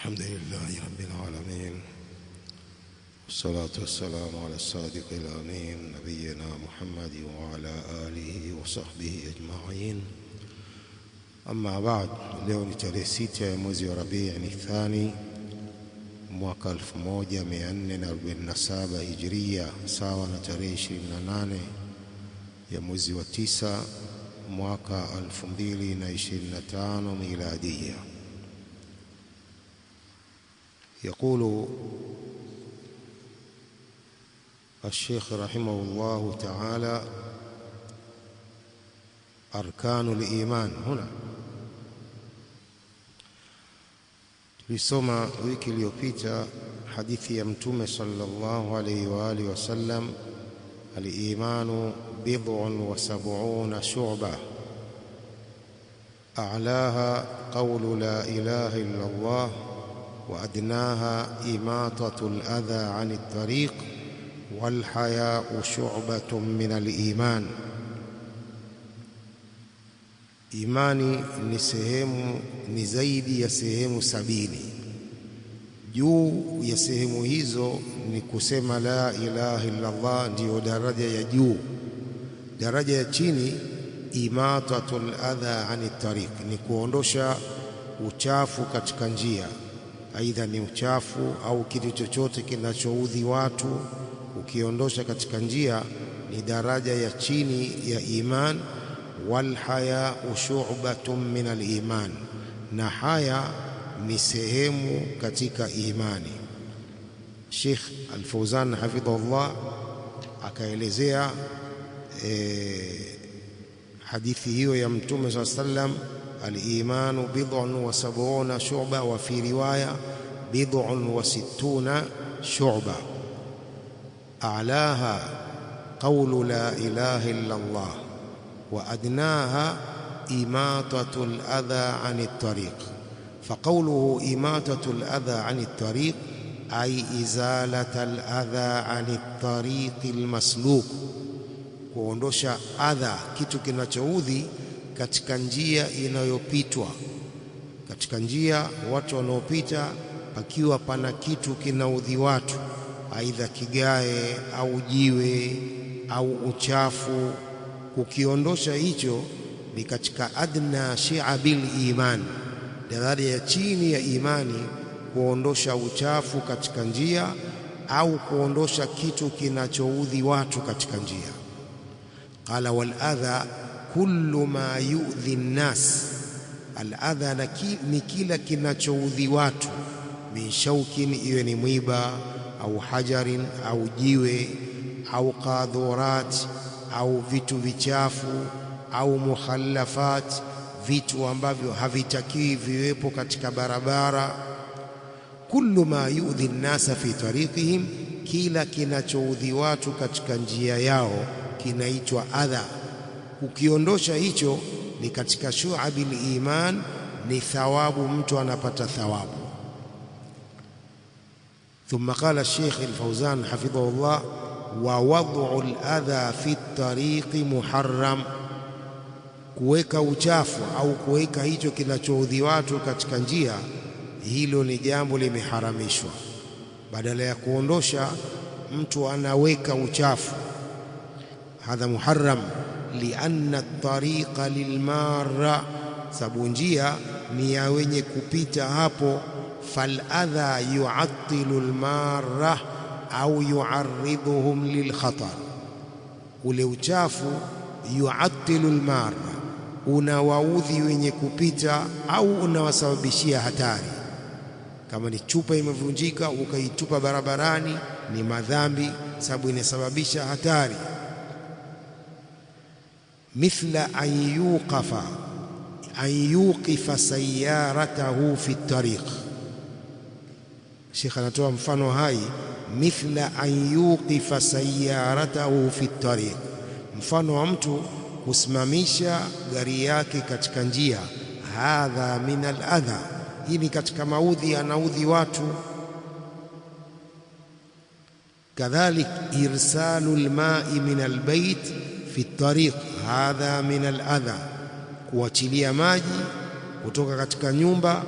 الحمد لله رب العالمين، والصلاة والسلام على الصادق الأمين نبينا محمد وعلى آله وصحبه أجمعين. أما بعد، leo ni tarehe 6 ya mwezi wa Rabiul Thani mwaka 1447 Hijria, sawa na tarehe 28 ya mwezi wa 9 mwaka 2025 miladia. يقول الشيخ رحمه الله تعالى: أركان الإيمان. هنا tulisoma wiki iliyopita hadithi ya Mtume sallallahu alayhi wa alihi wasallam, al-imanu bid'un wa sab'una shu'bah a'laha qawlu la ilaha illa Allah وأدناها إماطة الأذى عن الطريق والحياء شعبة من الإيمان. Imani ni zaidi ya sehemu 70. Juu ya sehemu hizo ni kusema la ilaha illa Allah, ndiyo daraja ya juu. Daraja ya chini, imatatul adha ani tariq, ni kuondosha uchafu katika njia. Aidha ni uchafu au kitu chochote kinachoudhi watu, ukiondosha katika njia ni daraja ya chini ya iman. Wal haya shu'batun min al iman, na haya ni sehemu katika imani. Sheikh Al-Fawzan hafidhahullah akaelezea hadithi hiyo ya Mtume sallallahu alayhi wasallam: al-imanu bid'un wa sab'una shu'ba, wa fi riwaya bid'un wa sittuna shu'ba, a'laha qawlu la ilaha illa Allah wa adnaha imatatu al-adha 'ani at-tariq. Fa qawluhu imatatu al-adha 'ani at-tariq ay izalatu al-adha 'ani at-tariq al-masluk, kuondosha adha, kitu kinachoudhi katika njia inayopitwa. Katika njia watu wanaopita, pakiwa pana kitu kinaudhi watu, aidha kigae au jiwe au uchafu, kukiondosha hicho ni katika adna shi'abil iman, daraja ya chini ya imani, kuondosha uchafu katika njia au kuondosha kitu kinachoudhi watu katika njia. Qala wal adha kullu ma yu'dhi an-nas, al-adha ni kila kinachoudhi watu, min shaukin, iwe ni mwiba au hajarin au jiwe au qadhurat au vitu vichafu au mukhallafat, vitu ambavyo havitakiwi viwepo katika barabara. Kullu ma yu'dhi an-nas fi tariqihim, kila kinachoudhi watu katika njia yao kinaitwa adha. Ukiondosha hicho ni katika shu'abil iman, ni thawabu, mtu anapata thawabu. Thumma qala Sheikh Al-Fawzan hafidhahullah: wa wad'u al-adha fi at-tariqi muharram, kuweka uchafu au kuweka hicho kinachoudhi watu katika njia, hilo ni jambo limeharamishwa. Badala ya kuondosha, mtu anaweka uchafu, hadha muharram. Lianna at-tariqa lilmarra, sababu njia ni ya wenye kupita hapo. Faladha yu'attilu almarra au yu'arridhuhum lilkhatar, ule uchafu yu'attilu almarra, unawaudhi wenye kupita au unawasababishia hatari. Kama ni chupa imevunjika ukaitupa barabarani, ni madhambi, sababu inasababisha hatari. Mithla an yuqifa sayyaratahu fi at-tariq. Sheikh anatoa mfano hai, mithla an yuqifa sayyaratahu fi at-tariq, mfano wa mtu kusimamisha gari yake katika njia. Hadha min al-adha, hii ni katika maudhi, anaudhi watu. Kadhalik irsalu al-ma'i min al-bayt fi at-tariq, hadha min al-adha, kuachilia maji kutoka katika nyumba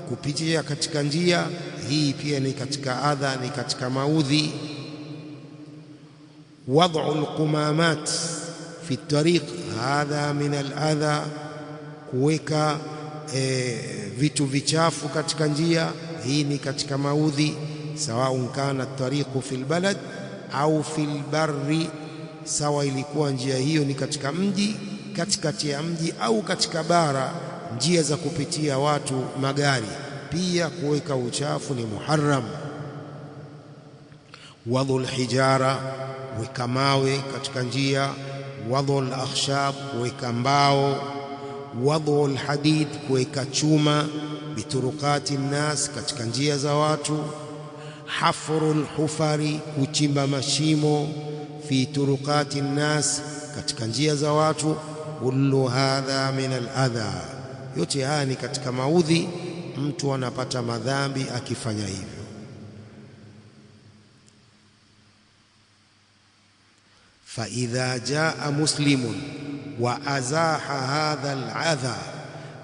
kupitia katika njia hii pia ni katika adha, ni katika maudhi. Wad'u alqumamat fi at-tariq hadha min al-adha, kuweka vitu vichafu katika njia, hii ni katika maudhi. Sawaun kana at-tariqu fi al-balad au fi al-barri, sawa ilikuwa njia hiyo ni katika mji, katikati ya mji au katika bara, njia za kupitia watu magari, pia kuweka uchafu ni muharram. Wadhul hijara, weka mawe katika njia. Wadhul akhshab, kuweka mbao. Wadhul hadid, kuweka chuma. Biturukati nnas, katika njia za watu. Hafrul hufari, kuchimba mashimo. Fi turukati nnas, katika njia za watu. Kullu hadha min al-adha, yote haya ni katika maudhi, mtu anapata madhambi akifanya hivyo. Fa idha jaa muslimun wa azaha hadha al-adha,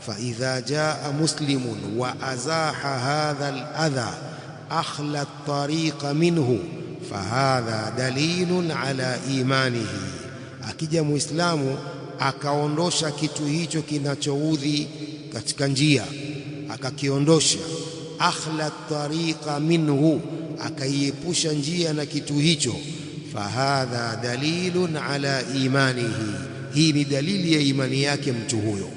fa idha jaa muslimun wa azaha hadha al-adha akhla at-tariqa minhu fahadha dalilun ala imanihi, akija muislamu akaondosha kitu hicho kinachoudhi katika njia, akakiondosha. Akhla tariqa minhu, akaiepusha njia na kitu hicho. Fahadha dalilun ala imanihi, hii ni dalili ya imani yake mtu huyo.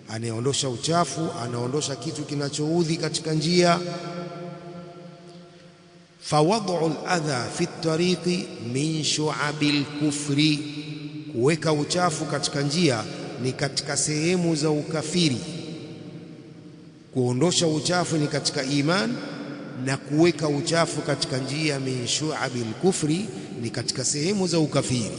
Anaondosha uchafu, anaondosha kitu kinachoudhi katika njia. Fawad'u al-adha fi at-tariqi min shu'abil kufri, kuweka uchafu katika njia ni katika sehemu za ukafiri. Kuondosha uchafu ni katika iman, na kuweka uchafu katika njia min shu'abil kufri ni katika sehemu za ukafiri.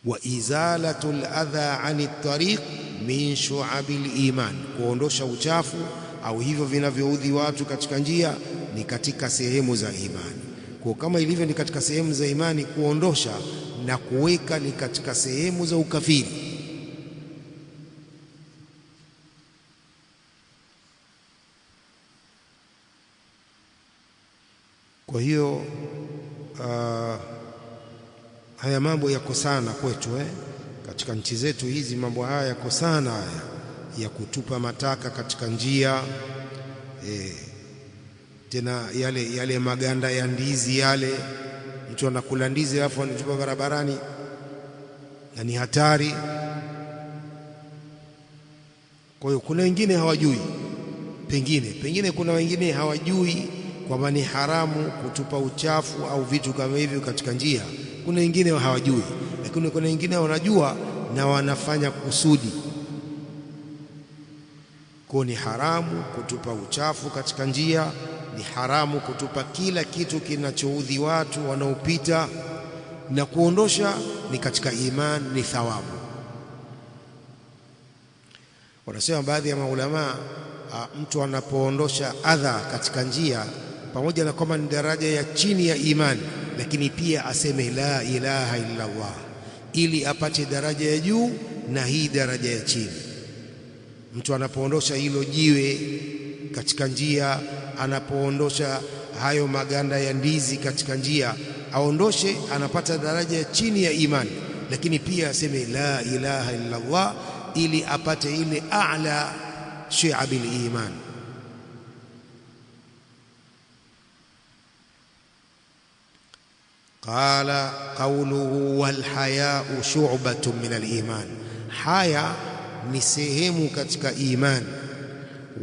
Wa izalatul adha anit tariq min shu'abil iman, kuondosha uchafu au hivyo vinavyoudhi watu katika njia ni katika sehemu za imani. Kwa kama ilivyo ni katika sehemu za imani, kuondosha na kuweka ni katika sehemu za ukafiri. Kwa hiyo haya mambo yako sana kwetu katika nchi zetu hizi, mambo haya yako sana, haya ya kutupa mataka katika njia. Tena yale maganda ya ndizi yale, mtu anakula ndizi alafu anatupa barabarani, na ni hatari. Kwa hiyo kuna wengine hawajui, pengine kuna wengine hawajui kwamba ni haramu kutupa uchafu au vitu kama hivyo katika njia. Kuna wengine hawajui, lakini kuna wengine wanajua na wanafanya kusudi. Kwa ni haramu kutupa uchafu katika njia, ni haramu kutupa kila kitu kinachoudhi watu wanaopita, na kuondosha ni katika iman, ni thawabu. Wanasema baadhi ya maulama, mtu anapoondosha adha katika njia, pamoja na kwamba ni daraja ya chini ya imani, lakini pia aseme la ilaha illa Allah ili apate daraja ya juu na hii daraja ya chini. Mtu anapoondosha hilo jiwe katika njia, anapoondosha hayo maganda ya ndizi katika njia, aondoshe, anapata daraja ya chini ya imani, lakini pia aseme la ilaha illa Allah ili apate ile a'la shu'abil iman. Qala qawluhu wal haya'u shu'batun min al iman, haya ni sehemu katika iman.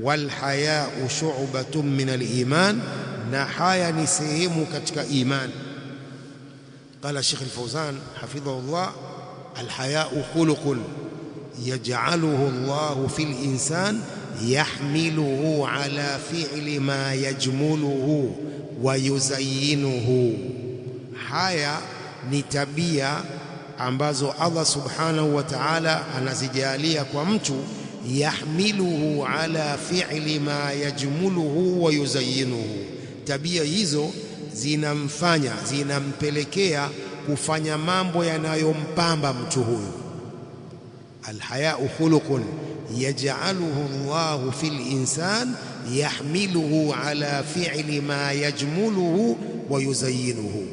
Wal haya'u shu'batun min al iman, na haya ni sehemu katika iman. Qala Sheikh al-Fawzan hafidhahullah, al haya'u khuluqun yaj'aluhu Allahu fil insan yahmiluhu ala fi'li ma yajmuluhu wa yuzayyinuhu. Haya ni tabia ambazo Allah subhanahu wa ta'ala anazijalia kwa mtu, yahmiluhu ala fi'li ma yajmuluhu wa yuzayyinuhu. Tabia hizo zinampelekea kufanya mambo yanayompamba mtu huyu. Alhayau khuluqun yaj'aluhu Allahu fil insan yahmiluhu ala fi'li ma yajmuluhu wa yuzayyinuhu.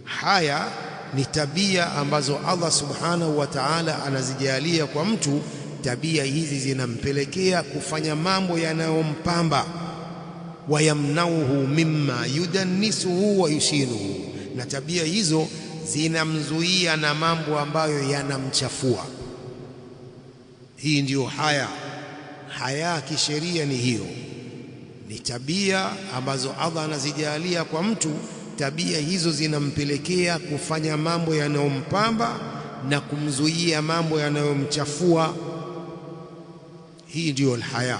Haya ni tabia ambazo Allah subhanahu wa ta'ala anazijalia kwa mtu. Tabia hizi zinampelekea kufanya mambo yanayompamba, wayamnauhu mimma yudannisuhu wa yushinuhu, na tabia hizo zinamzuia na mambo ambayo yanamchafua. Hii ndiyo haya. Haya kisheria ni hiyo, ni tabia ambazo Allah anazijalia kwa mtu. Tabia hizo zinampelekea kufanya mambo yanayompamba na kumzuia mambo yanayomchafua. Hii ndiyo alhaya.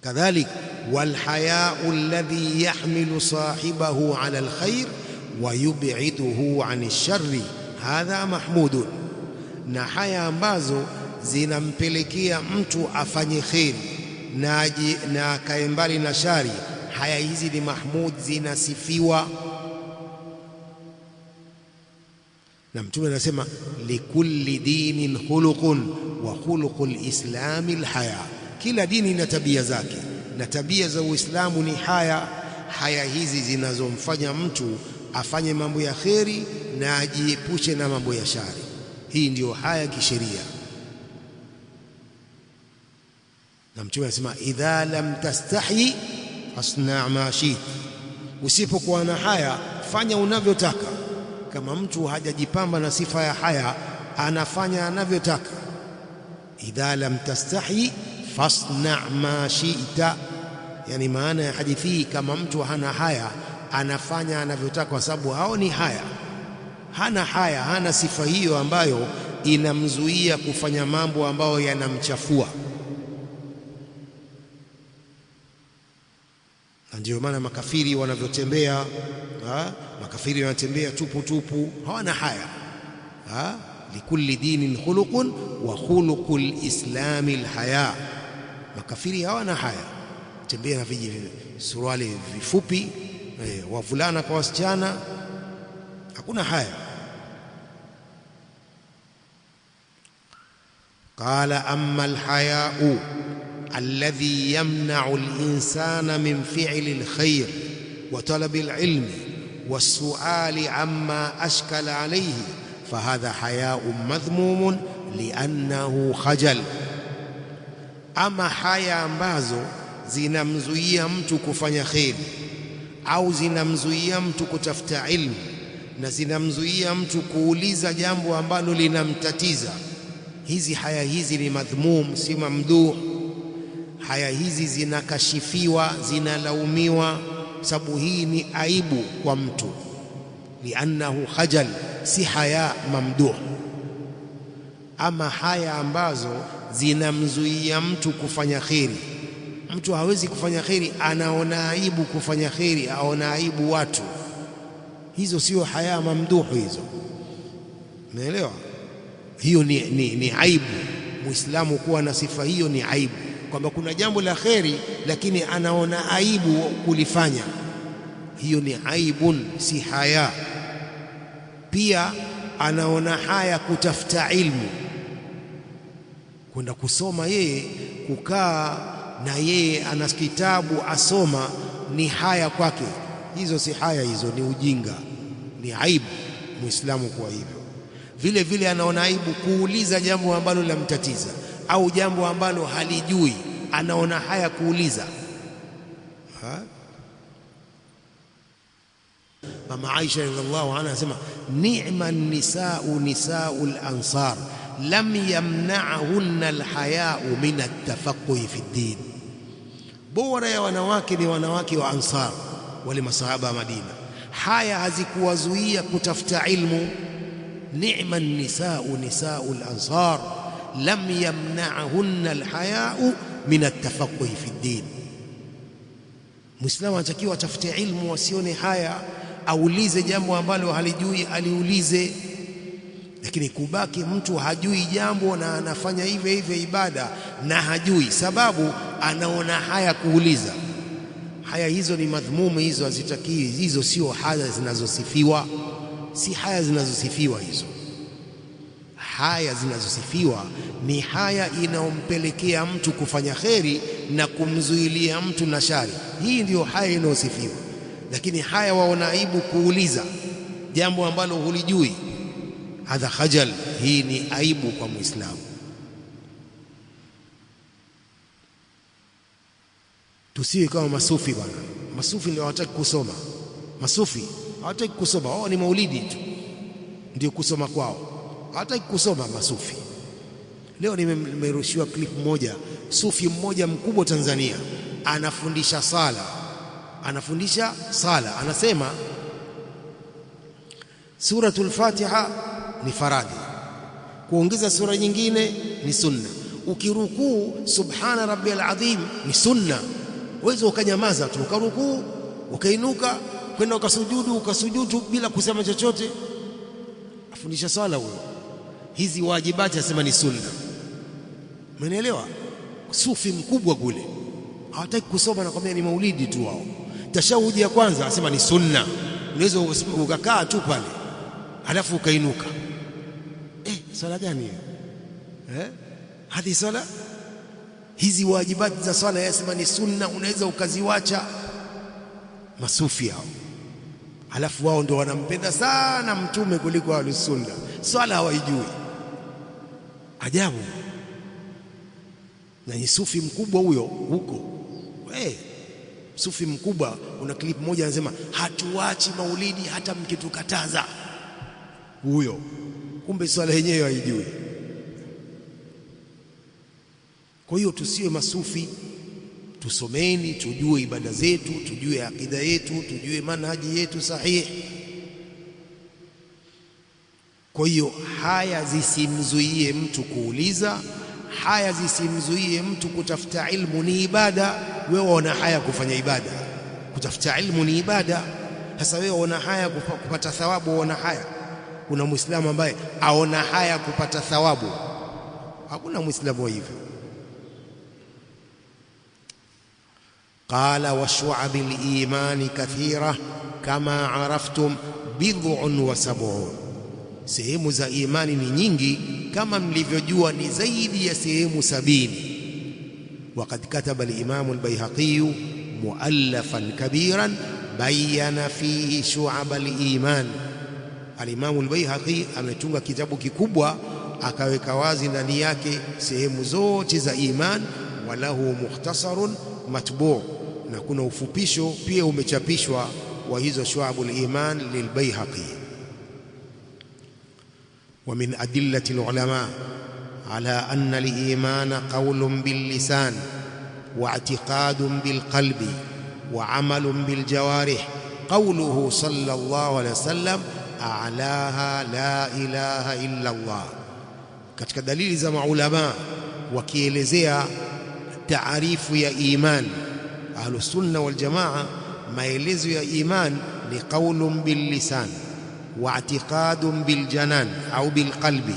Kadhalik walhayau alladhi yahmilu sahibahu ala alkhair wa yub'iduhu ani sharri hadha mahmudun, na haya ambazo zinampelekea mtu afanye kheri na akae mbali na shari, haya hizi ni mahmud, zinasifiwa. Na Mtume anasema likulli dinin khuluqun wa khuluqul islami alhaya, kila dini ina tabia zake na tabia za Uislamu ni haya. Haya hizi zinazomfanya mtu afanye mambo ya kheri na ajiepushe na mambo ya shari. Hii ndiyo haya kisheria. Na Mtume anasema idha lam tastahi fasna ma shit, usipokuwa na haya fanya unavyotaka. Kama mtu hajajipamba na sifa ya haya, anafanya anavyotaka. Idha lam tastahi fasna ma shi'ta, yani maana ya hadithi hii, kama mtu hana haya anafanya anavyotaka, kwa sababu haoni haya, hana haya, hana sifa hiyo ambayo inamzuia kufanya mambo ambayo yanamchafua. Ndio maana makafiri wanavyotembea, makafiri wanatembea tupu tupu, hawana haya. Likulli dinin khuluqun wa khuluqul islami alhaya. Makafiri hawana haya, tembea na suruali vifupi, wavulana kwa wasichana, hakuna haya. Qala amma alhayau alladhi yamna'u al-insana min fi'li al-khayr wa talabi al-ilmi was-su'ali amma ashkala alayhi fahadha haya'un madhmumun li'annahu khajal. Ama haya ambazo zinamzuia mtu kufanya kheri au zinamzuia mtu kutafuta ilmu na zinamzuia mtu kuuliza jambo ambalo linamtatiza, hizi haya hizi ni madhmum, si mamduh. Haya hizi zinakashifiwa, zinalaumiwa, sababu hii ni aibu kwa mtu. Liannahu khajal, si haya mamduh. Ama haya ambazo zinamzuia mtu kufanya kheri, mtu hawezi kufanya kheri, anaona aibu kufanya kheri, aona aibu watu, hizo sio haya mamduhu hizo. Umeelewa? Hiyo ni aibu. Muislamu kuwa na sifa hiyo ni aibu, kwamba kuna jambo la kheri lakini anaona aibu kulifanya. Hiyo ni aibun, si haya. Pia anaona haya kutafuta ilmu, kwenda kusoma, yeye kukaa na yeye ana kitabu asoma, ni haya kwake. Hizo si haya, hizo ni ujinga, ni aibu Muislamu kuwa hivyo. Vile vile anaona aibu kuuliza jambo ambalo lamtatiza au jambo ambalo halijui, anaona haya kuuliza. Mama Aisha radhiallahu anha anasema ni'ma nisa'u nisa'ul ansar lam yamna'hunna alhaya'u min at-tafaqquhi fi ad-din. Bora ya wanawake ni wanawake wa Ansar, wale masahaba wa Madina. Haya hazikuwazuia kutafuta ilmu. Ni'ma nisa'u nisa'ul ansar lam yamna'hunna alhaya'u min at-tafaqquhi fi ad-din. Muislamu anatakiwa atafute ilmu, asione haya, aulize jambo ambalo halijui, aliulize. Lakini kubaki mtu hajui jambo na anafanya hivyo hivyo ibada na hajui, sababu anaona haya kuuliza. Haya hizo ni madhmumu, hizo hazitakiwi, hizo sio haya zinazosifiwa, si haya zinazosifiwa hizo. haya zinazosifiwa ni haya inayompelekea mtu kufanya kheri na kumzuilia mtu na shari. Hii ndiyo haya inayosifiwa. Lakini haya waona aibu kuuliza jambo ambalo hulijui, hadha khajal, hii ni aibu kwa Muislamu. Tusiwe kama masufi bwana. Masufi ndio hawataki kusoma. Masufi hawataki kusoma, wao ni maulidi tu ndio kusoma kwao, hawataki kusoma masufi. Leo nimerushiwa clip moja, sufi mmoja mkubwa Tanzania anafundisha sala, anasema suratul Fatiha ni faradhi, kuongeza sura nyingine ni sunna, ukirukuu subhana rabbiyal azim ni sunna. Wewe ukanyamaza tu, ukarukuu, ukainuka kwenda ukasujudu bila kusema chochote. Afundisha sala huyo, hizi wajibati asema ni sunna. Umeelewa? Sufi mkubwa kule, hawataki kusoma, nakwambia ni maulidi tu wao. Tashahudi ya kwanza asema ni sunna, unaweza ukakaa tu pale halafu ukainuka. Sala gani hiyo? Hadi sala hizi wajibati za swala yasema ni sunna, unaweza ukaziwacha. Masufi hao, halafu wao ndio wanampenda sana mtume kuliko ahlus sunna. Swala hawaijui, ajabu. Na ni sufi mkubwa huyo huko. Sufi mkubwa, una clip moja anasema hatuachi maulidi hata mkitukataza. Huyo kumbe swala yenyewe haijui. Kwa hiyo tusiwe masufi, tusomeni, tujue ibada zetu, tujue akida yetu, tujue manhaji yetu sahihi. Kwa hiyo haya zisimzuie mtu kuuliza, haya zisimzuie mtu kutafuta ilmu. Ni ibada. Wewe waona haya kufanya ibada, kutafuta ilmu ni ibada. Sasa wewe waona haya kupata thawabu, waona haya? Kuna Muislamu ambaye aona haya kupata thawabu? Hakuna Muislamu wa hivyo. Qala wa shu'abil imani kathira kama araftum bid'un wa sab'un, sehemu za imani ni nyingi kama mlivyojua ni zaidi ya sehemu 70. Waqad kataba al-Imam al-Baihaqi muallafan kabiran bayyana fihi shu'ab al-iman. Al-Imam al-Baihaqi ametunga kitabu kikubwa akaweka wazi ndani yake sehemu zote za iman. Walahu mukhtasarun matbu', na kuna ufupisho pia umechapishwa wa hizo shu'abul iman lil-Baihaqi. ومن أدلة العلماء على أن الإيمان قول باللسان واعتقاد بالقلب وعمل بالجوارح قوله صلى الله عليه وسلم أعلاها لا إله إلا الله. katika dalili za maulama wakielezea taarifu ya iman, ahlus sunna wal jamaa, maelezo ya iman ni qaulun bil lisan واعتقاد بالجنان أو بالقلب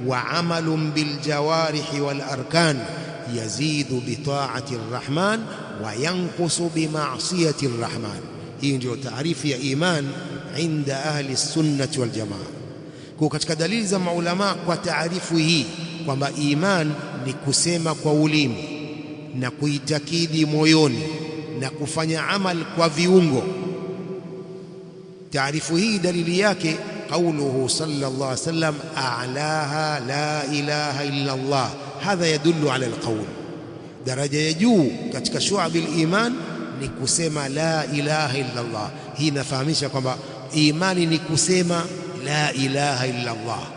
وعمل بالجوارح والأركان يزيد بطاعة الرحمن وينقص بمعصية الرحمن. hii ndio taarifu ya iman inda ahli sunnati wal jamaa. Kwa katika dalili za maulama kwa taarifu hii kwamba iman ni kusema kwa ulimi na kuitakidi moyoni na kufanya amal kwa viungo. Taarifu hii dalili yake qauluhu sallallahu alaihi wasallam a'laha la ilaha illa Allah. Hadha yadullu ala alqawl. Daraja ya juu katika shu'abil iman ni kusema la ilaha illa Allah. Hii inafahamisha kwamba imani ni kusema la ilaha illa Allah.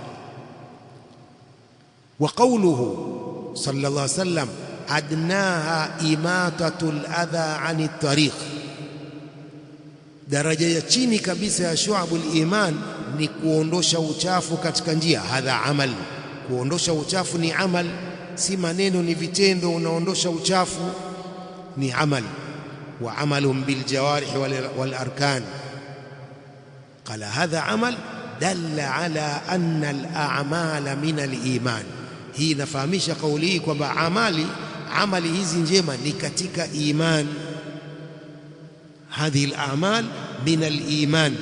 Wa qawluhu sallallahu alaihi wasallam adnaha imatatul adha 'anit tariq. Daraja ya chini kabisa ya shu'abul iman ni kuondosha uchafu katika njia. Hadha amal, kuondosha uchafu ni amal, si maneno, ni vitendo. Unaondosha uchafu ni amal. Wa amalun bil jawarih wal arkan. Qala hadha amal dalla ala anna al a'mala min al iman. Hii inafahamisha kauli hii kwamba amali hizi njema ni katika iman. هذه الأعمال من الإيمان،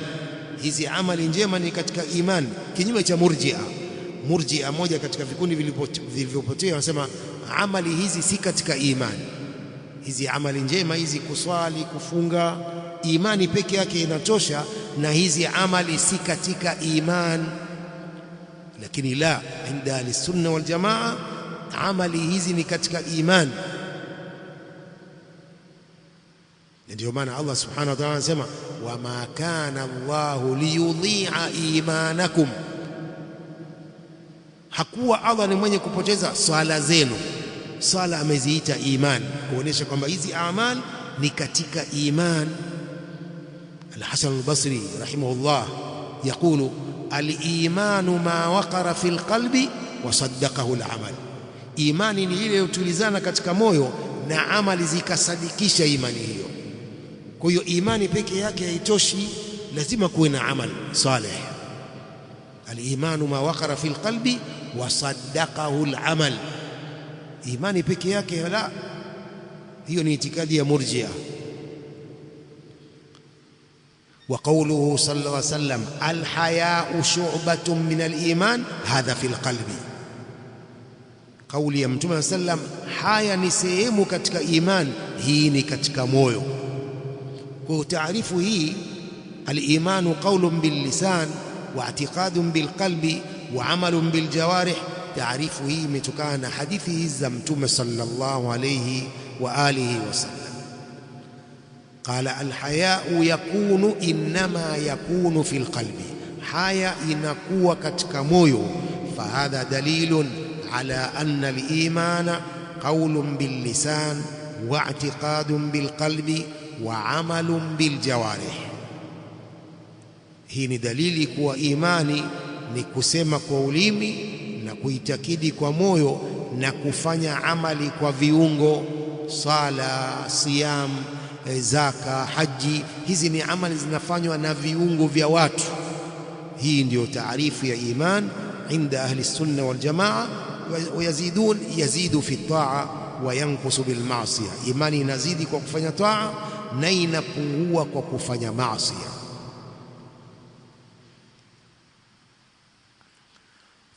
hizi amali njema ni katika iman, kinyume cha murji'a. Murji'a, moja katika vikundi vilivyopotea, wanasema amali hizi si katika imani. Hizi amali njema hizi, kuswali, kufunga, imani peke yake inatosha, na hizi amali si katika imani. Lakini la, inda ahli-sunna wal jamaa, amali hizi ni katika imani. Ndio maana Allah subhanahu wa ta'ala anasema wama kana Allahu liyudhi'a imanakum, hakuwa Allah ni mwenye kupoteza swala zenu. Swala ameziita imani, kuonesha kwamba hizi amali ni katika imani. Al-Hasan al-Basri rahimahullah yaqulu al-imanu ma waqara fil qalbi wa saddaqahu al-amal, imani ni ile utulizana katika moyo na amali zikasadikisha imani hiyo. Kwa hiyo imani peke yake haitoshi, lazima kuwe na amal salih. Al-imanu ma waqara fil qalbi wa saddaqahu al-amal, imani peke yake la, hiyo ni itikadi ya Murji'a. Wa qawluhu sallallahu alayhi wasallam al-haya'u shu'batun min al-iman, hadha fil qalbi, kauli ya Mtume sallam, haya ni sehemu katika imani, hii ni katika moyo. Kwa taarifu hii, al-imanu qawlun bil lisan wa i'tiqadun bil qalbi wa amalun bil jawarih, taarifu hii imetokana na hadithi hizi za Mtume sallallahu alayhi wa alihi wasallam. Qala al-haya'u yakunu innama yakunu fil qalbi, haya inakuwa katika moyo. Fahadha dalilun ala anna al-imana qawlun bil lisan wa i'tiqadun bil qalbi wa amalun bil jawarih. Hii ni dalili kuwa imani ni kusema kwa ulimi na kuitakidi kwa moyo na kufanya amali kwa viungo, sala, siyam, zaka, haji. Hizi ni amali zinafanywa na viungo vya watu. Hii ndio taarifu ya iman inda ahli sunna wal jamaa. Wayazidun, yazidu fi taa wa yankusu bil maasiya, imani inazidi kwa kufanya taa na inapungua kwa kufanya maasi.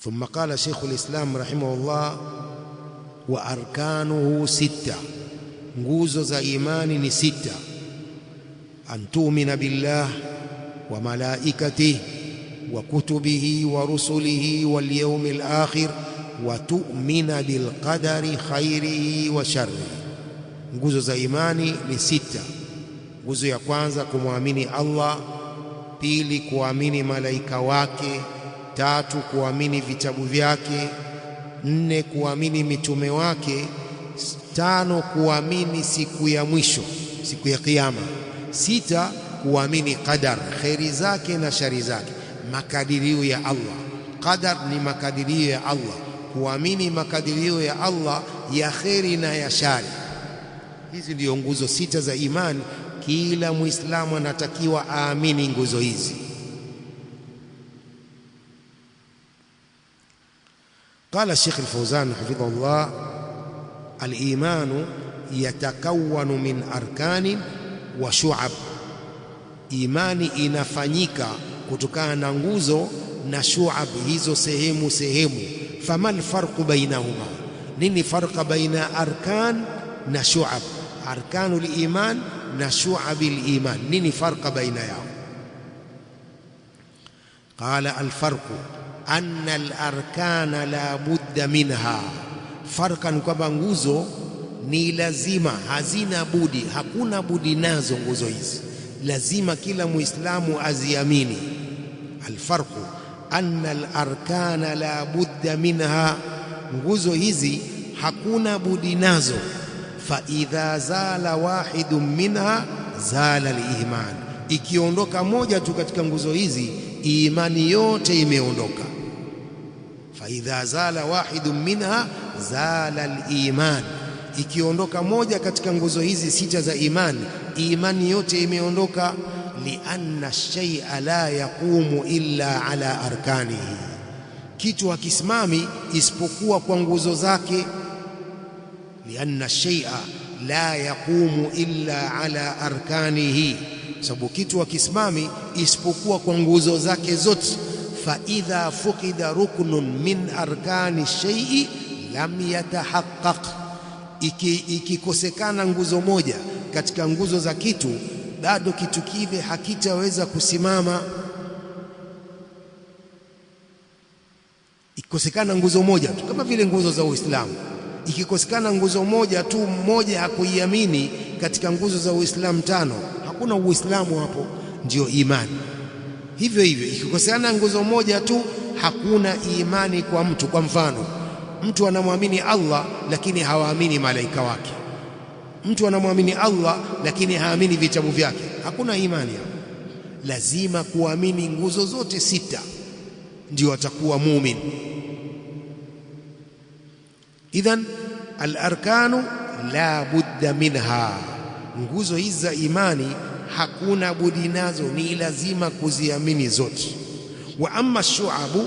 ثم قال شيخ الإسلام رحمه الله وأركانه 6، nguzo za imani ni 6: an tu'mina billah wa malaikatihi wa kutubihi wa rusulihi wal yawmil akhir wa tu'mina bil qadari khairihi wa sharrihi. Nguzo za imani ni 6. Nguzo ya kwanza kumwamini Allah, pili kuamini malaika wake, tatu kuamini vitabu vyake, 4 kuamini mitume wake, 5 kuamini siku ya mwisho, siku ya Kiyama, 6 kuamini qadar, khairi zake na shari zake, makadirio ya Allah. Qadar ni makadirio ya Allah, kuamini makadirio ya Allah ya khairi na ya shari. Hizi ndio nguzo 6 za imani. Kila Muislamu anatakiwa aamini nguzo hizi. قال الشيخ الفوزان حفظه الله الإيمان يتكون من أركان وشعب، imani inafanyika kutokana na nguzo na shu'ab, hizo sehemu sehemu. Famal farqu bainahuma, nini farqa baina arkan na shu'ab? Arkanul iman na shu'abil iman, nini farqa baina yao? Qala al-farqu anna al-arkana la budda minha, farqan, kwamba nguzo ni lazima, hazina budi, hakuna budi nazo nguzo hizi, lazima kila Muislamu aziamini. Al-farqu anna al-arkana la budda minha, nguzo hizi hakuna budi nazo. Fa idha zala wahidun minha zala al-iman, ikiondoka moja tu katika nguzo hizi, imani yote imeondoka. Fa idha zala wahidun minha zala al-iman, ikiondoka moja katika nguzo hizi 6 za imani, imani yote imeondoka. Lianna shay'a la yaqumu illa ala arkanihi, kitu hakisimami isipokuwa kwa nguzo zake. Lianna shay'a la yaqumu illa ala arkanihi, sababu kitu hakisimami isipokuwa kwa nguzo zake zote. fa idha fuqida ruknun min arkani shay'i lam yatahaqqaq, ikikosekana nguzo moja katika nguzo za kitu, bado kitu kile hakitaweza kusimama. Ikikosekana nguzo moja tu, kama vile nguzo za Uislamu, ikikosekana nguzo moja tu, mmoja hakuiamini katika nguzo za Uislamu 5, hakuna Uislamu hapo, ndio imani. Hivyo hivyo ikikosekana nguzo moja tu, hakuna imani kwa mtu. Kwa mfano, mtu anamwamini Allah lakini hawaamini malaika wake, mtu anamwamini Allah lakini haamini vitabu vyake, hakuna imani hapo. Lazima kuamini nguzo zote 6 ndio atakuwa muumini. Idhan al-arkanu la budda minha, nguzo hizi za imani hakuna budi nazo, ni lazima kuziamini zote. Wa amma shu'abu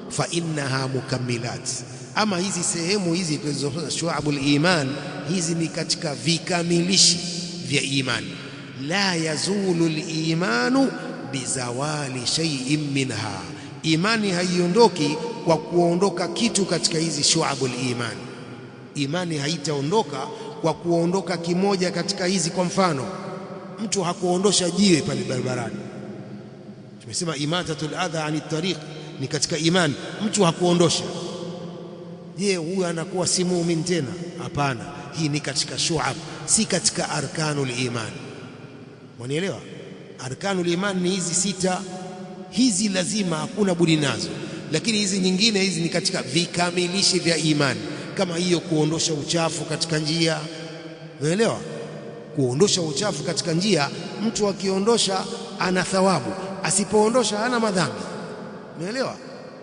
fa innaha mukammilat, ama hizi sehemu hizi tulizosema shu'abul iman, hizi ni katika vikamilishi vya imani. La yazulu al-imanu bizawali shay'in minha, imani haiondoki kwa kuondoka kitu katika hizi shu'abul iman. Imani haitaondoka kwa kuondoka kimoja katika hizi. Kwa mfano, mtu hakuondosha jiwe pale barabarani, tumesema imatatul adha anit tariq ni katika imani, mtu hakuondosha. Je, huyu anakuwa si muumini tena? Hapana, hii ni katika shu'ab, si katika arkanul iman. Mwanielewa? Arkanul iman ni hizi 6, hizi lazima, hakuna budi nazo. Lakini hizi nyingine, hizi ni katika vikamilishi vya imani, kama hiyo kuondosha uchafu katika njia. Unaelewa? Kuondosha uchafu katika njia, mtu akiondosha ana thawabu, asipoondosha hana madhambi. Unaelewa?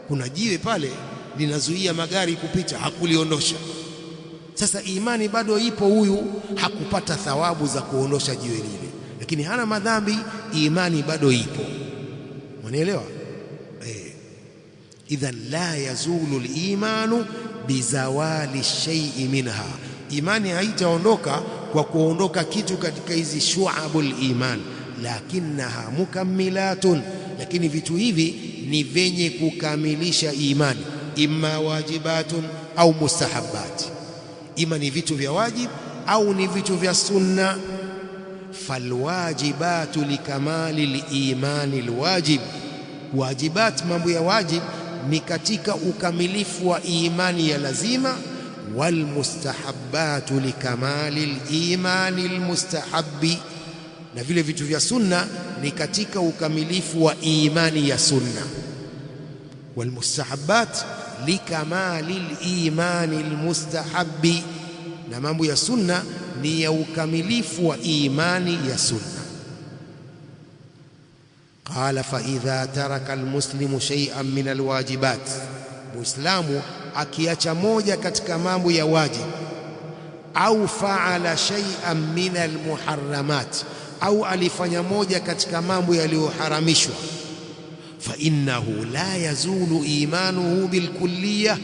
Kuna jiwe pale linazuia magari kupita, hakuliondosha. Sasa imani bado ipo, huyu hakupata thawabu za kuondosha jiwe lile, lakini hana madhambi, imani bado ipo. Unaelewa? Idhan la yazulu al-imanu bizawali shay'i minha, imani haitaondoka kwa kuondoka kitu katika hizi shu'abul iman, lakinnaha mukammilatun, lakini vitu hivi ni venye kukamilisha imani, imma wajibatun au mustahabbat, ima ni vitu vya wajib au ni vitu vya sunna. Falwajibatu likamali limani alwajib, wajibat, mambo ya wajib ni katika ukamilifu wa imani ya lazima. Walmustahabbatu likamali limani almustahabbi, na vile vitu vya sunna ni katika ukamilifu wa imani ya sunna. Walmustahabbat likamali limani almustahabbi, na mambo ya sunna ni ya ukamilifu wa imani ya sunna. Qala fa idha taraka almuslimu shay'an min alwajibat, muislamu akiacha moja katika mambo ya wajib, au faala shay'an min almuharramat, au alifanya moja katika mambo yaliyoharamishwa, fa innahu la yazulu imanuhu bilkulliyah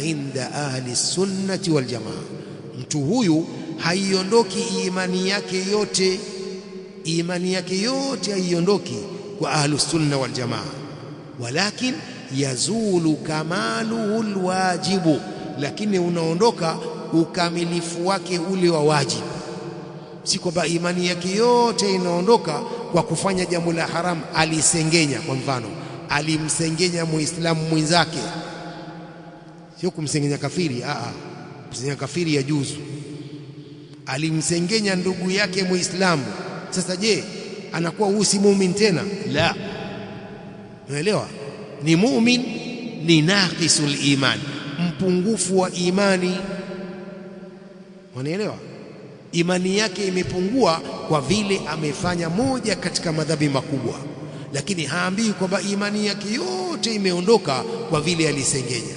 inda ahli sunnati wal jamaa, mtu huyu haiondoki imani yake yote, imani yake yote haiondoki kwa ahlu sunna wal jamaa, walakin yazulu kamaluhu alwajibu, lakini unaondoka ukamilifu wake ule wa wajibu. Si kwamba imani yake yote inaondoka kwa kufanya jambo la haramu, alisengenya. Kwa mfano, alimsengenya muislamu mwenzake, sio kumsengenya kafiri, kumsengenya kafiri ya juzu. Alimsengenya ndugu yake muislamu, sasa je, anakuwa huyu si muumini tena? La, unaelewa? Ni muumini, ni naqisul iman, mpungufu wa imani. Unaelewa? Imani yake imepungua kwa vile amefanya moja katika madhambi makubwa, lakini haambii kwamba imani yake yote imeondoka kwa vile alisengenya.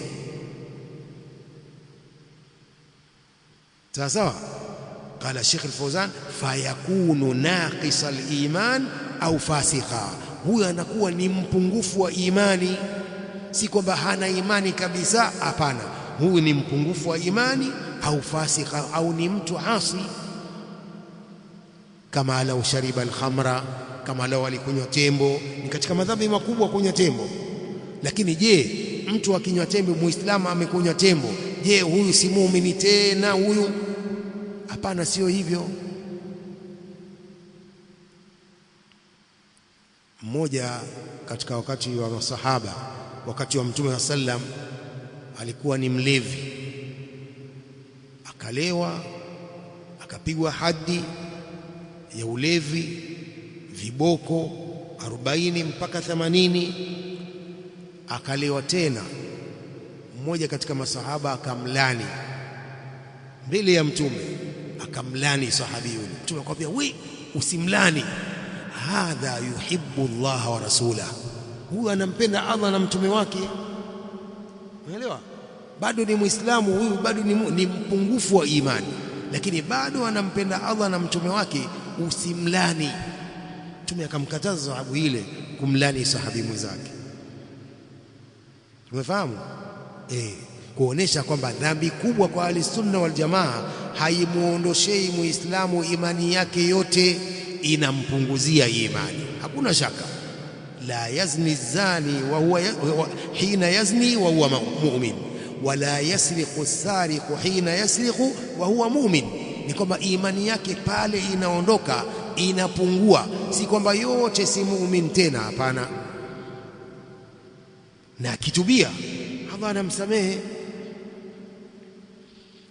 sawa. Qala Sheikh Al-Fawzan, fayakunu naqisa al-iman au fasika, huyo anakuwa ni mpungufu wa imani. Si kwamba hana imani kabisa, hapana, huyu ni mpungufu wa imani au fasika, au ni mtu asi. Kama lau shariba al-khamra, kama lau alikunywa tembo, ni katika madhambi makubwa kunywa tembo. Lakini je, mtu akinywa tembe, muislamu amekunywa tembo, je, huyu si muumini tena huyu? Hapana, sio hivyo. Mmoja katika wakati wa masahaba, wakati wa Mtume sallam, alikuwa ni mlevi, akalewa, akapigwa hadi ya ulevi, viboko 40 mpaka 80. Akalewa tena. Mmoja katika masahaba akamlani mbele ya Mtume, akamlani sahabi yule. Mtume akamwambia, we usimlani, hadha yuhibbu Allah wa rasulahu, huyu anampenda Allah na mtume wake. Unaelewa? Bado ni Muislamu huyu, bado ni mpungufu wa imani, lakini bado anampenda Allah na mtume wake, usimlani. Mtume akamkataza sahabu ile kumlani sahabi mwenzake. Umefahamu? Kuonesha kwamba dhambi kubwa kwa Ahlusunna wal Jamaa haimuondoshei Muislamu imani yake yote, inampunguzia imani, hakuna shaka. La yazni zani wa huwa hina yazni wa huwa mu'min, wala yasriqu sariqu hina yasriqu wa huwa mu'min. Ni kwamba imani yake pale inaondoka, inapungua, si kwamba yote si mu'min tena, hapana. Na akitubia Allah anamsamehe.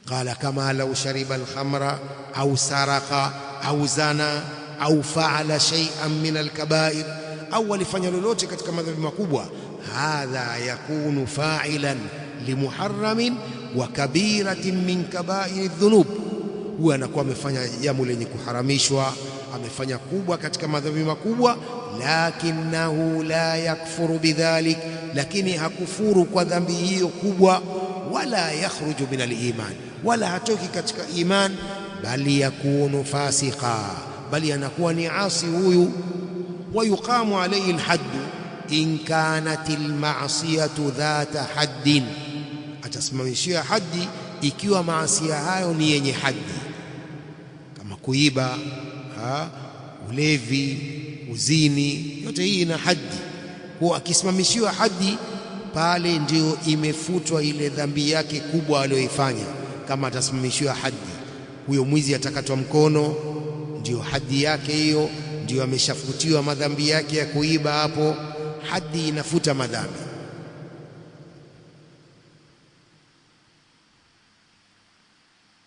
Qala kama law shariba al-khamra au saraka au zana au faala shay'an min al-kaba'ir, au alifanya lolote katika madhambi makubwa, hadha yakunu fa'ilan limuharramin wa kabiratin min kaba'ir adh-dhunub, huwa anakuwa amefanya jambo lenye kuharamishwa, amefanya kubwa katika madhambi makubwa. Lakinahu la yakfuru bidhalik, lakini hakufuru kwa dhambi hiyo kubwa. Wala yakhruju min al-iman, wala hatoki katika iman. Bali yakunu fasika, bali anakuwa ni asi huyu. Wayuqamu alayhi al-haddu in kanat al-ma'siyatu dhata haddin, atasimamishia haddi ikiwa maasiya hayo ni yenye haddi, kama kuiba, ulevi, uzini, yote hii ina haddi. Kwa akisimamishiwa haddi pale, ndio imefutwa ile dhambi yake kubwa aliyoifanya. Kama atasimamishiwa haddi, huyo mwizi atakatwa mkono, ndio haddi yake hiyo, ndio ameshafutiwa madhambi yake ya kuiba. Hapo haddi inafuta madhambi.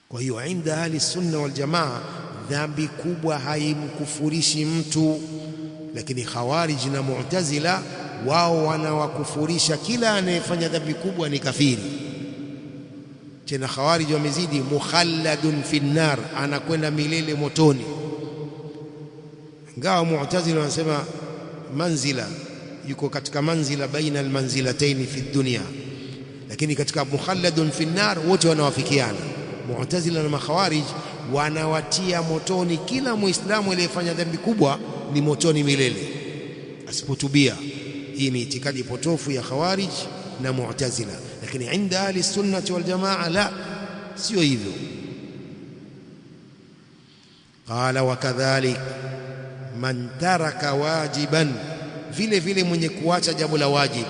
Kwa hiyo inda ahli sunna wal jamaa, dhambi kubwa haimkufurishi mtu. Lakini Khawarij na Mu'tazila wao wanawakufurisha kila anayefanya dhambi kubwa ni kafiri. Tena Khawarij wamezidi, mukhalladun fi nnar, anakwenda milele motoni. Ingawa Mu'tazila wanasema manzila, yuko katika manzila baina almanzilataini fi dunya, lakini katika mukhalladun fi nnar wote wanawafikiana. Mu'tazila na Khawarij wanawatia motoni kila Muislamu aliyefanya dhambi kubwa, ni motoni milele asipotubia. Hii ni itikadi potofu ya Khawarij na Mu'tazila, lakini inda ahli sunnati wal jamaa la, sio hivyo. Qala wa kadhalik man taraka wajiban, vile vile mwenye kuacha jambo la wajib,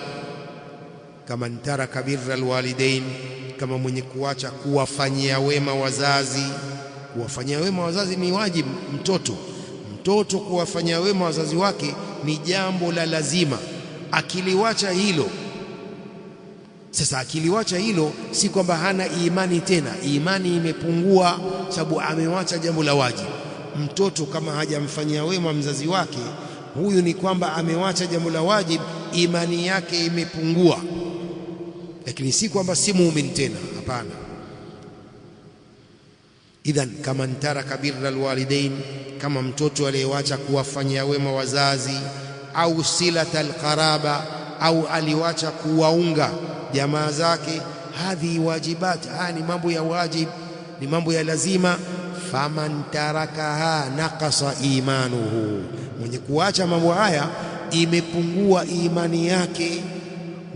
kama taraka birra alwalidain, kama mwenye kuacha kuwafanyia wema wazazi. Kuwafanyia wema wazazi ni wajib. Mtoto kuwafanyia wema wazazi wake ni jambo la lazima. Akiliwacha hilo, sasa akiliwacha hilo, si kwamba hana imani tena, imani imepungua sababu amewacha jambo la wajib. Mtoto kama hajamfanyia wema mzazi wake, huyu ni kwamba amewacha jambo la wajib, imani yake imepungua, lakini si kwamba si muumini tena, hapana. Idhan kama taraka birra alwalidain, kama mtoto aliyewacha kuwafanyia wema wazazi, au silata alqaraba, au aliwacha kuwaunga jamaa zake, hadhi wajibat, ni mambo ya wajib, ni mambo ya lazima. Faman tarakaha naqasa imanuhu, mwenye kuacha mambo haya imepungua imani yake.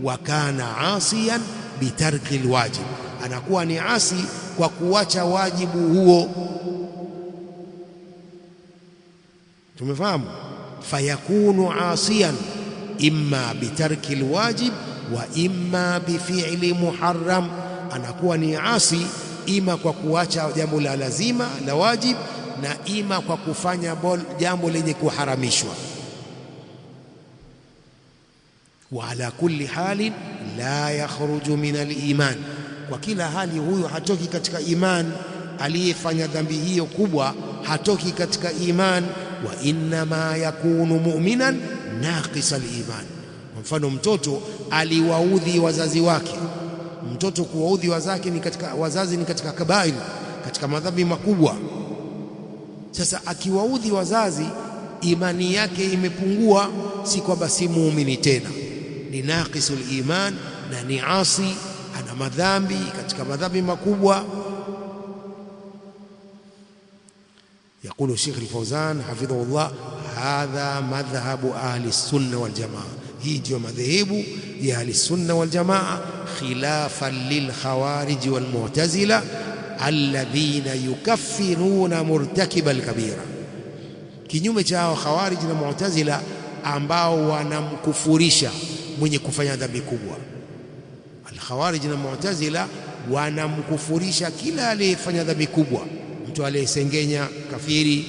Wa kana asiyan bitarki alwajib, anakuwa ni asi kwa kuacha wajibu huo. Tumefahamu? Fayakunu asiyan, imma bitarki alwajib wa imma bifi'li muharram, anakuwa ni asi ima kwa kuacha jambo la lazima la wajib na ima kwa kufanya jambo lenye kuharamishwa. Wa ala kulli halin la yakhruju min al-iman, kwa kila hali huyo hatoki katika iman. Aliyefanya dhambi hiyo kubwa hatoki katika iman. Wa innama yakunu mu'minan naqisa al-iman. Kwa mfano, mtoto aliwaudhi wazazi wake. Mtoto kuwaudhi wazazi ni katika kabair, katika madhambi makubwa. Sasa akiwaudhi wazazi, imani yake imepungua, si kwamba si muumini tena, ni naqisul iman na ni asi, ana madhambi katika madhambi makubwa. يقول الشيخ الفوزان حفظه الله: هذا مذهب أهل السنة والجماعة. هي ndio madhehebu ya ahli sunna wal jamaa, khilafan lil khawarij wal mu'tazila alladhina yukaffiruna murtakiba al kabira, kinyume cha hao khawarij na mu'tazila ambao wanamkufurisha mwenye kufanya dhambi kubwa. Al khawarij na mu'tazila wanamkufurisha kila aliyefanya dhambi kubwa. Mtu aliyesengenya kafiri,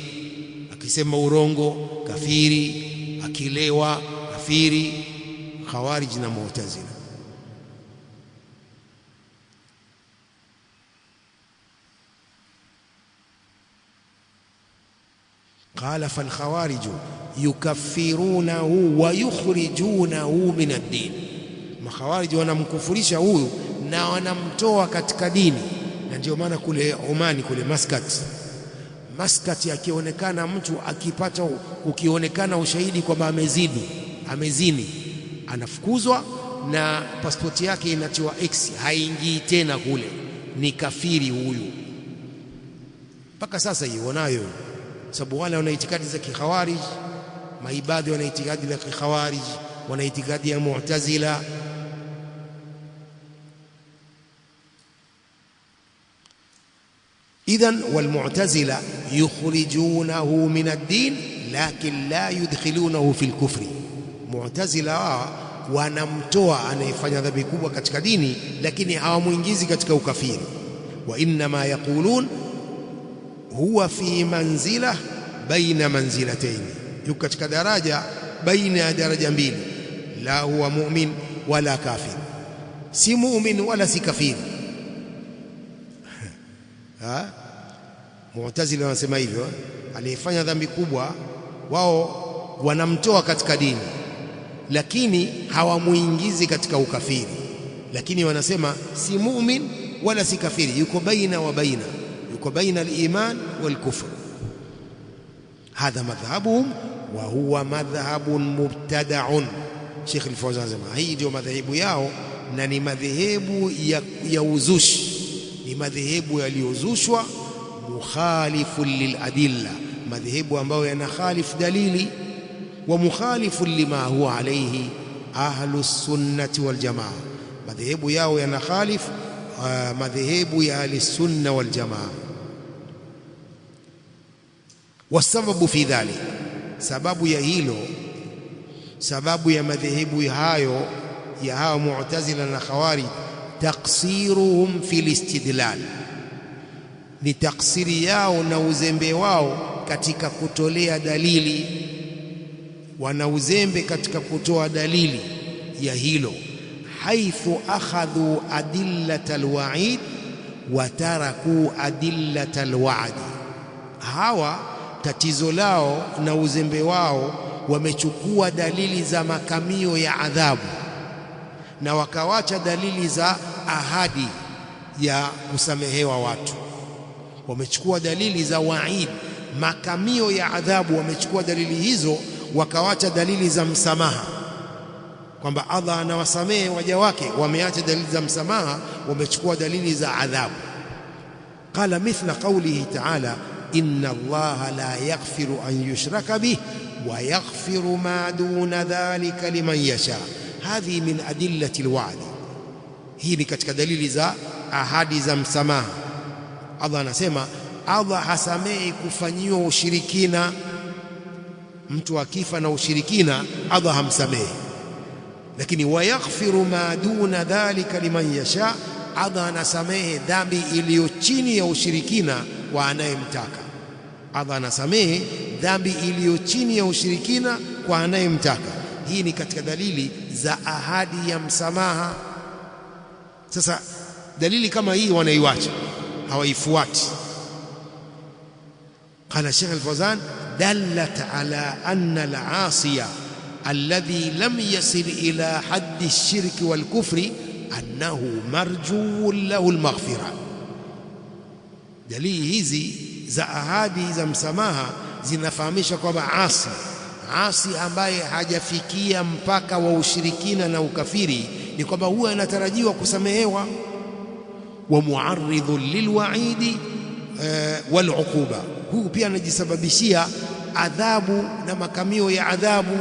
akisema urongo kafiri, akilewa kafiri. Khawarij na mu'tazila. قال فالخوارج يكفرونه ويخرجونه من الدين. Makhawarij wanamkufurisha huyu na wanamtoa katika dini. Na ndio maana kule Omani, kule Muscat akionekana mtu ukionekana ushahidi kwamba amezini, anafukuzwa na pasipoti yake inatiwa X, haingii tena kule, ni kafiri huyu. Mpaka sasa hiyo wanayo, sababu wale wana itikadi za kikhawarij, maibadhi wana itikadi za kikhawarij, wana itikadi ya mu'tazila. إذن والمعتزلة يخرجونه من الدين لكن لا يدخلونه في الكفر. معتزلة wanamtoa anayefanya dhambi kubwa katika dini, lakini hawamuingizi katika ukafiri. Wa inma yaqulun huwa fi manzila baina manzilatayn, yuko katika daraja baina ya daraja mbili. La huwa mu'min wala kafir, si mu'min wala si kafiri. Mu'tazila wanasema hivyo, aliyefanya dhambi kubwa wao wanamtoa katika dini, lakini hawamuingizi katika ukafiri. Lakini wanasema si mu'min wala si kafiri, yuko baina wa baina, yuko baina al-iman wal-kufr. Hadha madhhabuhum wa huwa madhhabun mubtada'un. Sheikh al-Fawzan anasema hii ndio madhehebu yao na ni madhehebu ya uzushi, ni madhehebu yaliyozushwa, mukhalifun liladilla, madhehebu ambayo yanakhalifu dalili, wa mukhalifun lima huwa alayhi ahlus sunnati wal jamaa. Madhehebu yao yanakhalifu madhehebu ya ahlus sunna wal jamaa. Wasababu fi dhalik, sababu ya hilo, sababu ya madhehebu hayo ya hao mu'tazila na khawarij, taksiruhum fil istidlal, ni taksiri yao na uzembe wao katika kutolea dalili. Wana uzembe katika kutoa dalili ya hilo. Haithu akhadhu adillatal wa'id wa taraku adillatal wa'd, hawa tatizo lao na uzembe wao, wamechukua dalili za makamio ya adhabu na wakawacha dalili za ahadi ya kusamehewa watu. Wamechukua dalili za waid, makamio ya adhabu, wamechukua dalili hizo, wakawacha dalili za msamaha, kwamba Allah anawasamehe waja wake. Wameacha dalili za msamaha, wamechukua dalili za adhabu. Qala mithla qawlihi ta'ala: inna Allaha la yaghfiru an yushraka bih wa yaghfiru ma duna dhalika liman yasha. Hadhi min adillati alwa'd, hii ni katika dalili za ahadi za msamaha. Allah anasema Allah hasamehi kufanyiwa ushirikina. Mtu akifa na ushirikina Allah hamsamehe, lakini wayaghfiru ma duna dhalika liman yasha, Allah anasamehe dhambi iliyo chini ya ushirikina kwa anayemtaka. Allah anasamehe dhambi iliyo chini ya ushirikina kwa anayemtaka. Hii ni katika dalili za ahadi ya msamaha. Sasa dalili kama hii wanaiwacha, hawaifuati. Qala Sheikh Al-Fawzan dallat ala anna al-asiya alladhi lam yasil ila haddi ash-shirki wal-kufri annahu marjuun lahu al-maghfira. Dalili hizi za ahadi za msamaha zinafahamisha kwamba asi ambaye hajafikia mpaka wa ushirikina na ukafiri ni kwamba huwa anatarajiwa kusamehewa. Wa muarridhun lilwaidi waluquba, huyu pia anajisababishia adhabu na makamio ya adhabu,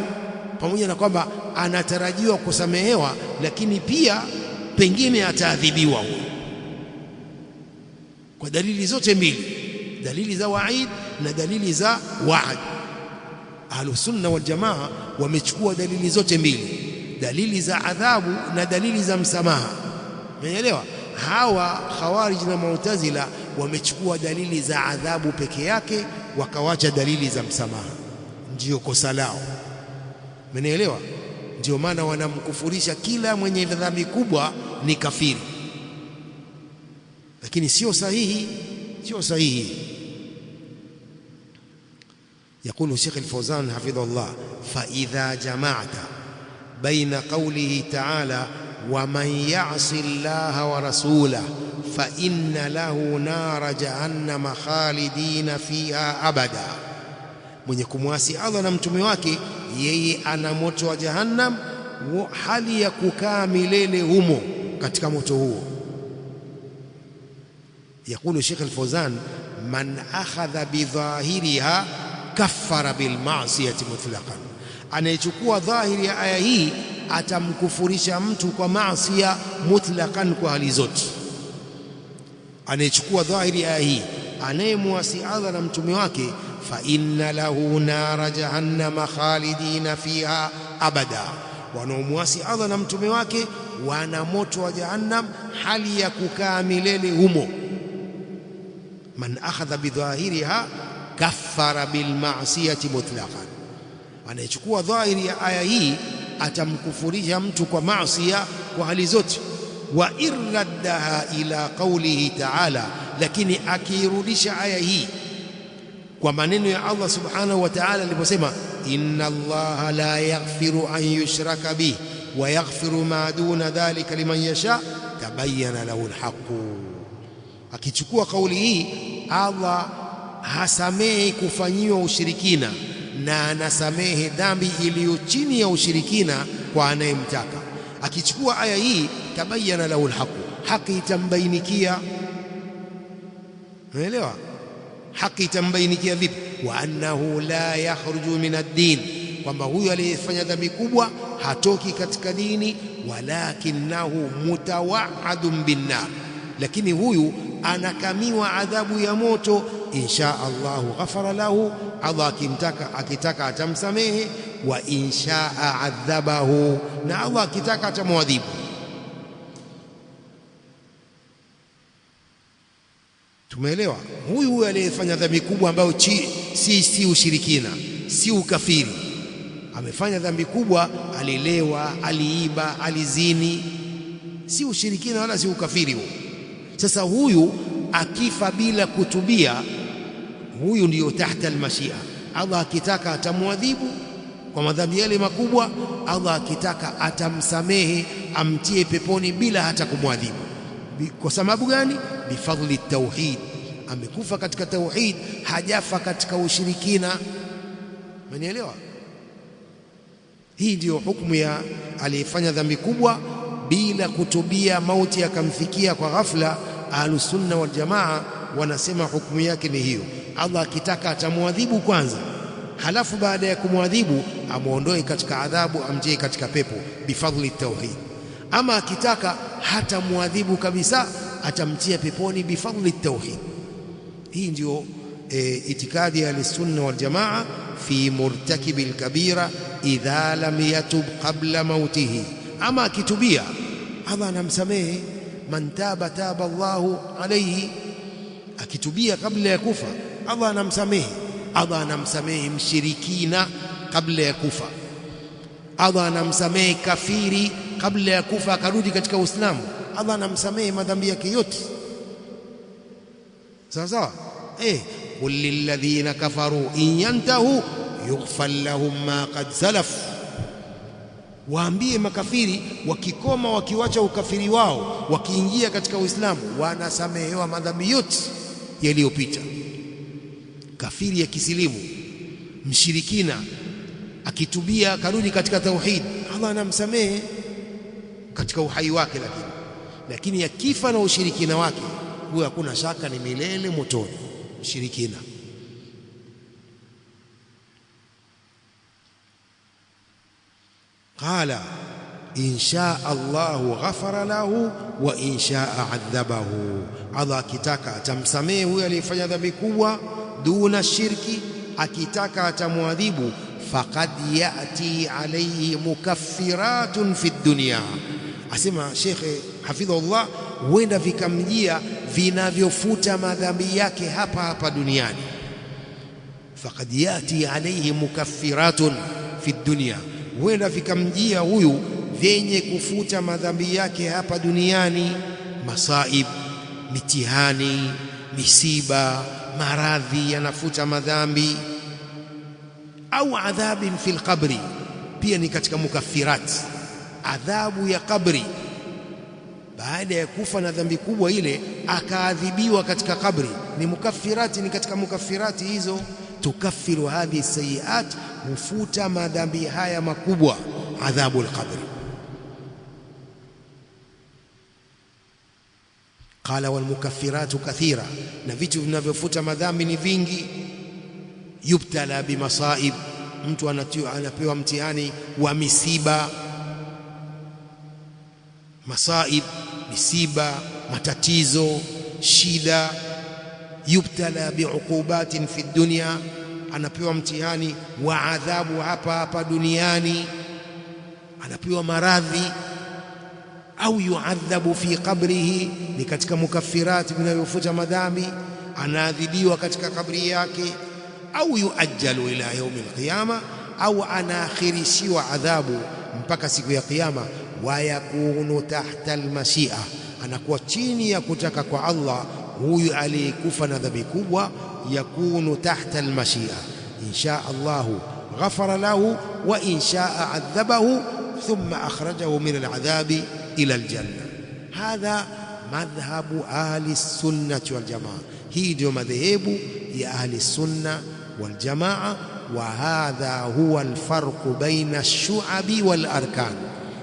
pamoja na kwamba anatarajiwa kusamehewa, lakini pia pengine ataadhibiwa huyu, kwa dalili zote mbili, dalili za waid na dalili za waad. Ahlus sunna wal jamaa wamechukua dalili zote mbili, dalili za adhabu na dalili za msamaha. Umeelewa? Hawa Khawarij na Mu'tazila wamechukua dalili za adhabu peke yake, wakawacha dalili za msamaha. Ndio kosa lao. Umeelewa? Ndio maana wanamkufurisha kila mwenye dhambi kubwa ni kafiri, lakini sio sahihi, sio sahihi. يقول الشيخ الفوزان حفظه الله فإذا جمعت بين قوله تعالى ومن يعص الله ورسوله فإن له نار جهنم خالدين فيها أبدا, mwenye kumwasi Allah na mtume wake yeye ana moto wa jahannam hali ya kukaa milele humo katika moto huo. يقول الشيخ الفوزان من أخذ بظاهرها kaffara bil ma'siyati mutlaqan, anayechukua dhahiri ya aya hii atamkufurisha mtu kwa maasiya mutlaqan, kwa hali zote. Anayechukua dhahiri ya aya hii, anayemwasi Allah na mtume wake, fa inna lahu nara jahannama khalidina fiha abada, wanaomwasi Allah na mtume wake wana moto wa jahannam hali ya kukaa milele humo. Man akhadha bidhahiriha kaffara bil ma'siyati mutlaqan, anayechukua dhahiri ya aya hii atamkufurisha mtu kwa maasiya kwa hali zote. Wa irraddaha ila qawlihi ta'ala, lakini akirudisha aya hii kwa maneno ya Allah subhanahu wa ta'ala aliposema inna Allaha la yaghfiru an yushraka bihi wa yaghfiru ma duna dhalika liman yasha tabayyana lahu alhaq. Akichukua kauli hii, Allah hasamehi kufanyiwa ushirikina na anasamehe dhambi iliyo chini ya ushirikina kwa anayemtaka. Akichukua aya hii, tabayyana lahu alhaq, haki itambainikia. Unaelewa? Haki itambainikia vipi? Wa annahu la yakhruju min ad-din, kwamba huyu aliyefanya dhambi kubwa hatoki katika dini, walakinahu mutawaadun bin-nar, lakini huyu anakamiwa adhabu ya moto. Insha Allahu ghafara lahu, Allah akitaka atamsamehe, wa inshaa adhabahu, na Allah akitaka atamwadhibu. Tumeelewa? Huyu aliyefanya dhambi kubwa ambayo si ushirikina, si ukafiri, amefanya dhambi kubwa, alilewa, aliiba, alizini, si ushirikina wala si ukafiri huo. Sasa huyu akifa bila kutubia, huyu ndiyo tahta almashia. Allah akitaka atamwadhibu kwa madhambi yale makubwa, Allah akitaka atamsamehe, amtie peponi bila hata kumwadhibu. Kwa sababu gani? Bifadli tauhid, amekufa katika tauhid, hajafa katika ushirikina. Umenielewa? Hii ndiyo hukumu ya aliyefanya dhambi kubwa bila kutubia, mauti akamfikia kwa ghafla. Ahlus sunna wal jamaa wanasema hukumu yake ni hiyo. Allah akitaka atamwadhibu kwanza, halafu baada ya kumwadhibu amuondoe katika adhabu, amtie katika pepo, bifadli tauhid. Ama akitaka hata muadhibu kabisa, atamtia peponi bifadli tauhid. Hii ndio itikadi ya Ahlusunna wal Jamaa fi murtakibil kabira idha lam yatub qabla mautihi Ama akitubia Allah anamsamehe, man taba taba Allahu alayhi. Akitubia kabla ya kufa Allah anamsamehe. Allah anamsamehe mshirikina kabla ya kufa. Allah anamsamehe kafiri kabla ya kufa akarudi katika Uislamu. Allah anamsamehe madhambi yake yote. Sawa sawa. Qul lilladhina kafaru in yantahu yughfar lahum ma qad salaf. Waambie makafiri wakikoma, wakiwacha ukafiri wao, wakiingia katika Uislamu, wanasamehewa madhambi yote yaliyopita. Kafiri ya kisilimu, mshirikina akitubia akarudi katika tauhid, Allah anamsamehe katika uhai wake, lakini akifa na ushirikina wake, huyo hakuna shaka ni milele motoni, mshirikina. Qala in shaa Allahu ghafara lahu wa in shaa adhabahu. Allah akitaka atamsamehe huyo aliyefanya dhambi kubwa duna shirki, akitaka atamwadhibu. Faqad yati alayhi mukaffiratun fi dunya. Asema Sheikh hafidhahullah, huenda vikamjia vinavyofuta madhambi yake hapa hapa duniani. Faqad yati alayhi mukaffiratun fi dunya, huenda vikamjia huyu vyenye kufuta madhambi yake hapa duniani. Masaib, mitihani, misiba, maradhi yanafuta madhambi. Au adhabin fil qabri, pia ni katika mukaffirat. Adhabu ya kabri, baada ya kufa na dhambi kubwa ile akaadhibiwa katika kabri, ni mukaffirati, ni katika mukaffirati hizo. Tukaffiru hadhi sayiat, hufuta madhambi haya makubwa, adhabu al-qabri. Qala wal mukaffiratu kathira, na vitu vinavyofuta madhambi ni vingi. Yubtala bimasaib, mtu anapewa mtihani wa misiba. Masaib, misiba, matatizo, shida. Yubtala biuqubatin fi dunya, anapewa mtihani wa adhabu hapa hapa duniani, anapewa maradhi. Au yuadhabu fi qabrihi, ni katika mukaffirati vinavyofuta madhambi, anaadhibiwa katika kabri yake. Au yuajjalu ila yaumi alqiyama, au anaakhirishiwa adhabu mpaka siku ya Kiyama. Wa yakunu tahta almashia, anakuwa chini ya kutaka kwa Allah huyu aliyekufa na dhambi kubwa. Yakunu tahta almashia, insha Allahu ghafara lahu wa insha adhabahu thumma akhrajahu min aladhabi ila aljanna. Hadha madhhabu ahli sunnati wal jamaa. Hii ndio madhehebu ya ahli sunna wal jamaa. Wa hadha huwa alfarqu baina ash-shu'abi wal arkan.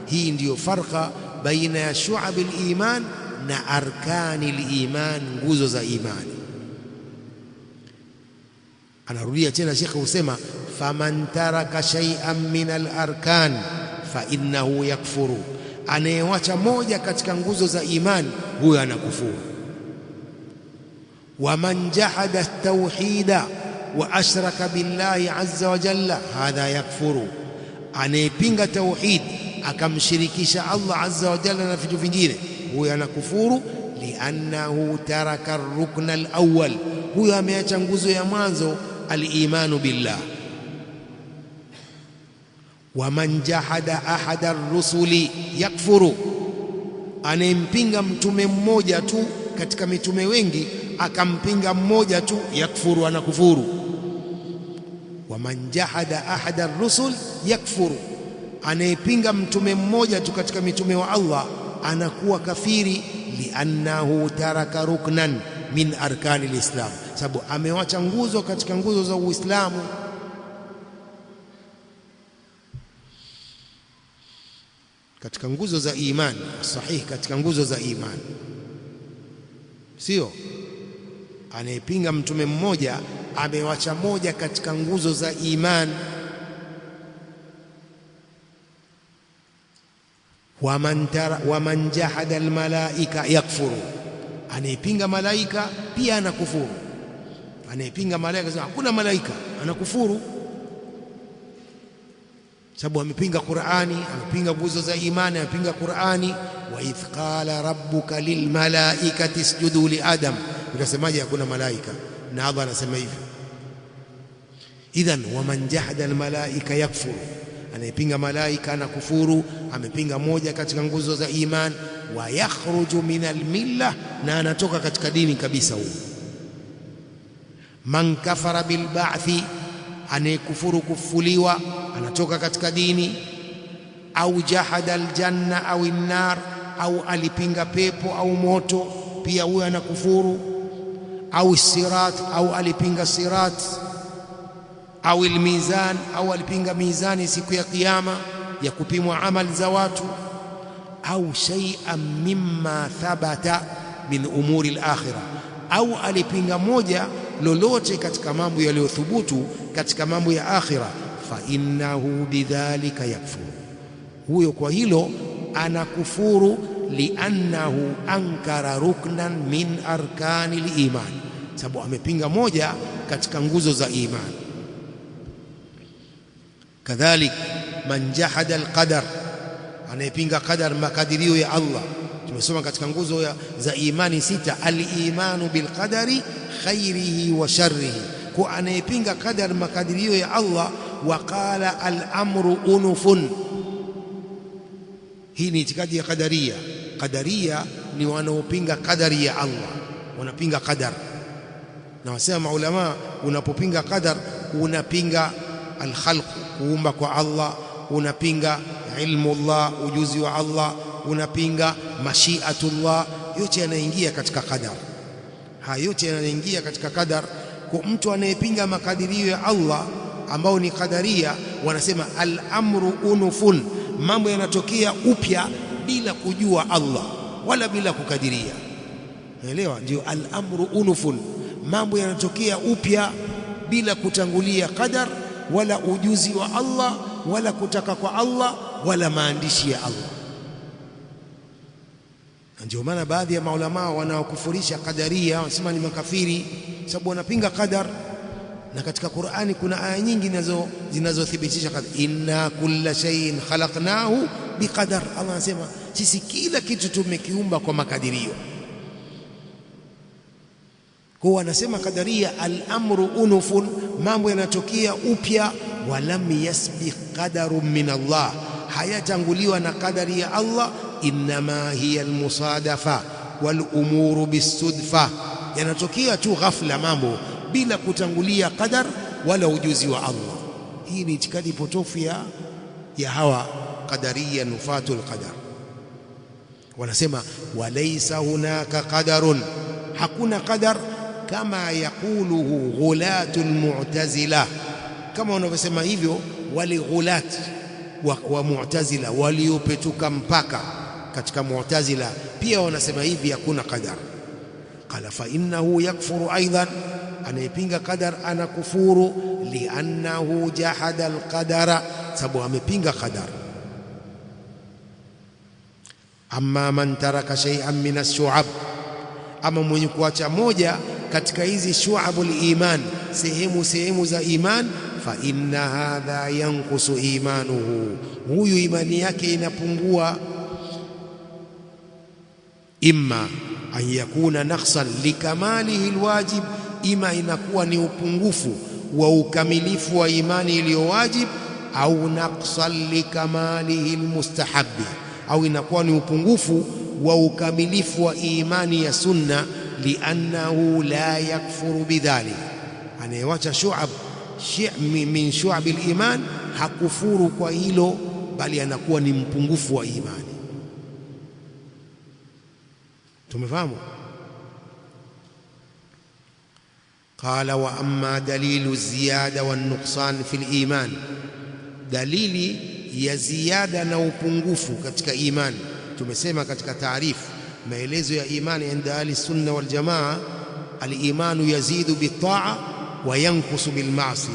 Hii ndiyo farqa baina ya shu'abi al-iman na arkani al-iman, nguzo za imani. Anarudia tena Sheikh husema, faman taraka shay'an min al-arkan fa innahu yakfuru, anayewacha moja katika nguzo za imani huyo anakufuru. Waman jahada at-tauhida wa ashraka billahi azza wa jalla hadha yakfuru, anayepinga tauhid akamshirikisha Allah azza wa jalla na vitu vingine, huyo anakufuru. Liannahu taraka ar-rukna al-awwal, huyo ameacha nguzo ya mwanzo, al-imanu billah. Waman jahada ahada ar-rusuli yakfuru, anayempinga mtume mmoja tu katika mitume wengi akampinga mmoja tu, yakfuru, anakufuru. Waman jahada ahada ar-rusul yakfuru, anayepinga mtume mmoja tu katika mitume wa Allah anakuwa kafiri. Liannahu taraka ruknan min arkani al-islam, sababu amewacha nguzo katika nguzo za Uislamu. Katika nguzo za imani sahihi, katika nguzo za imani, sio anayepinga mtume mmoja amewacha moja katika nguzo za imani. Waman jahada almalaika yakfuru, anayepinga malaika pia anakufuru. Anayepinga malaika sema hakuna malaika, anakufuru. sababu amepinga Qur'ani, amepinga nguzo za imani, amepinga Qur'ani. Wa idh qala rabbuka lilmalaikati isjudu li Adam, utasemaje hakuna malaika? Na Allah anasema hivyo. Idhan waman jahada almalaika yakfuru, anayepinga malaika na kufuru, amepinga moja katika nguzo za iman. Wa yakhruju min almilla, na anatoka katika dini kabisa. Huyo man kafara bilba'thi, anayekufuru kufuliwa anatoka katika dini. Au jahada aljanna au an-nar, au alipinga pepo au moto, pia huyo anakufuru. Au sirat, au alipinga sirat. Au almizan, au alipinga mizani siku ya kiyama ya kupimwa amali za watu. Au shay'an mimma thabata min umuri al-akhirah, au alipinga moja lolote katika mambo yaliyothubutu katika mambo ya akhira. Fa innahu bidhalika yakfur, huyo kwa hilo anakufuru. Liannahu ankara ruknan min arkani liman, sababu amepinga moja katika nguzo za imani. Kadhalik man jahada alqadar, anayepinga qadar, makadirio ya Allah. Tumesoma katika nguzo za imani sita, al-imanu bilqadari khairihi wa sharrihi, kwa anayepinga qadar, makadirio ya Allah. Wa qala al-amru unufun, hii ni itikadi ya qadaria. Qadaria ni wanaopinga qadari ya Allah, wanapinga qadar. Na wasema maulama, unapopinga qadar unapinga al-khalq, kuumba kwa Allah, unapinga ilmu Allah, ujuzi wa Allah, unapinga mashiatullah. Yote yanaingia katika qadar, haya yote yanaingia katika qadar. Kwa mtu anayepinga makadirio ya Allah ambao ni qadaria, wanasema al-amru unufun, mambo yanatokea upya bila kujua Allah wala bila kukadiria. Unaelewa? Ndio al-amru unufun, mambo yanatokea upya bila kutangulia qadar wala ujuzi wa Allah wala kutaka kwa Allah wala maandishi ya Allah. Ndio maana baadhi ya maulama wanaokufurisha qadaria wanasema ni makafiri, sababu wanapinga qadar. Na katika Qur'ani kuna aya nyingi zinazothibitisha qadar. Inna kulla shay'in khalaqnahu biqadar, Allah anasema sisi kila kitu tumekiumba kwa makadirio. Kwa wanasema qadaria al-amru unufun, mambo yanatokea upya. Walam yasbiq qadarun min Allah, hayatanguliwa na qadari ya Allah. Innama hiya al-musadafa wal umuru bisudfa, yanatokea tu ghafla mambo bila kutangulia qadar wala ujuzi wa Allah. Hii ni itikadi potofu ya hawa qadaria, nufatul qadar. Wanasema walaysa hunaka qadarun, hakuna qadar, kama yaquluhu ghulatul mu'tazila, kama wanavyosema hivyo wale ghulat wa mu'tazila waliopetuka mpaka katika mu'tazila, pia wanasema hivi hakuna qadar. Qala fa innahu yakfuru aidan, anayepinga qadar anakufuru. Liannahu jahada alqadara, sababu amepinga qadar. Amma man taraka shay'an min ash-shu'ab, ama mwenye kuacha moja katika hizi shu'abul iman, sehemu za iman. Fa inna hadha yanqusu imanuhu, huyu imani yake inapungua. Imma an yakuna naqsan likamalihi alwajib, ima inakuwa ni upungufu wa ukamilifu wa imani iliyo wajib. Au naqsan likamalihi almustahabbi, au inakuwa ni upungufu wa ukamilifu wa imani ya sunna. Liannahu la yakfuru bidhalik, anayewacha shu'ab min shu'abil iman hakufuru kwa hilo, bali anakuwa ni mpungufu wa imani. Tumefahamu? Qala wa amma dalilu ziyada wan nuqsan fil iman, dalili ya ziada na upungufu katika imani. Tumesema katika taarifu, maelezo ya imani inda ahli sunna wal jamaa, al-imanu yazidu bitaa wa yankusu bil maasi,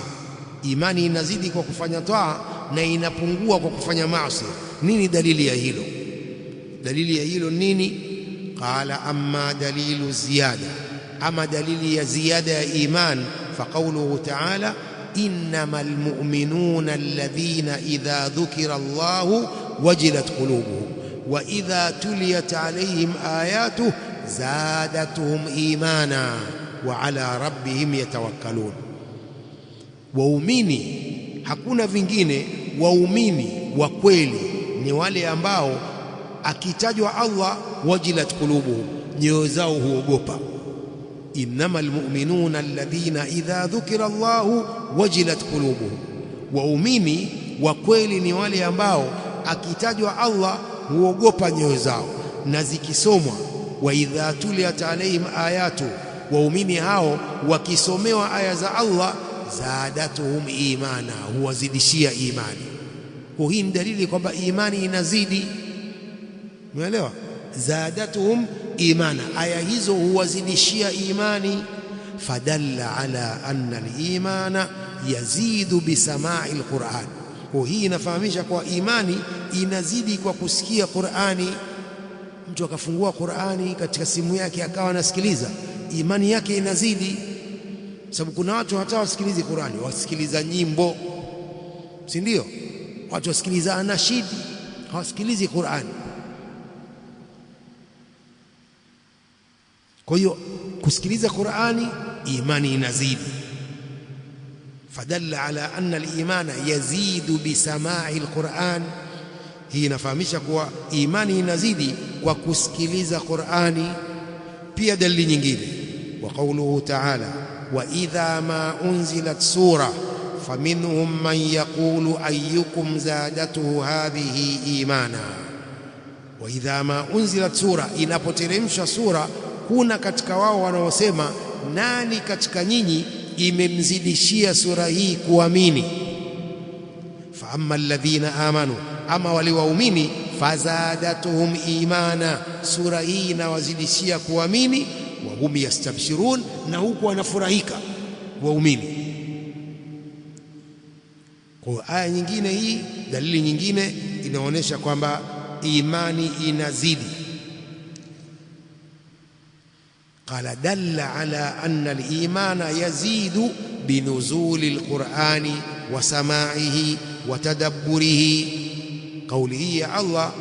imani inazidi kwa kufanya taa na inapungua kwa kufanya maasi. Nini dalili ya hilo? Dalili ya hilo nini? Qala amma dalilu ziyada, ama dalili ya ziyada ya iman, fa qawluhu ta'ala innamal mu'minuna alladhina idha dhukira Allahu wajilat qulubuhum wa idha tuliyat alayhim ayatuhu zadatuhum imana wa ala rabbihim yatawakkalun. Waumini, hakuna vingine, waumini wa kweli ni wale ambao akitajwa Allah wajilat qulubuhum, nyoyo zao huogopa. innamal mu'minuna alladhina idha dhukira Allahu wajilat qulubuhum, waumini wa kweli ni wale ambao akitajwa Allah huogopa nyoyo zao, na zikisomwa wa idha tuliyat alaihim ayatu, waumini hao wakisomewa aya za Allah zadatuhum imana, huwazidishia imani. Kwa hii ni dalili kwamba imani inazidi. Umeelewa? Zadatuhum imana, aya hizo huwazidishia imani. Fadalla ala anna al-imana yazidu bisamai al-Qur'an. Kwa hii inafahamisha kwa imani inazidi kwa kusikia Qur'ani. Mtu akafungua Qur'ani katika simu yake akawa anasikiliza, imani yake inazidi. Sababu kuna watu hata wasikilizi Qur'ani, wasikiliza nyimbo, si ndio? Watu wasikiliza anashidi, hawasikilizi Qur'ani. Kwa hiyo kusikiliza Qur'ani imani inazidi. Fadalla ala anna al-imana yazidu bisamai al-Qur'an. Hii inafahamisha kuwa imani inazidi kwa kusikiliza Qur'ani. Pia dalili nyingine, wa qawluhu ta'ala wa idha ma unzilat sura faminhum man yaqulu ayyukum zadatuhu hadhihi imana. Wa idha ma unzilat sura, inapoteremshwa sura, kuna katika wao wanaosema nani katika nyinyi imemzidishia sura hii kuamini. Fa amma alladhina amanu, ama wale waumini, fazadatuhum imana, sura hii inawazidishia kuamini. Wa hum yastabshirun, na huku wanafurahika waumini. Kwa aya nyingine hii, dalili nyingine inaonyesha kwamba imani inazidi. Qala dalla ala anna al-imana yazidu binuzuli al-Qur'ani wa samaihi wa tadabburihi. Kauli hii ya Allah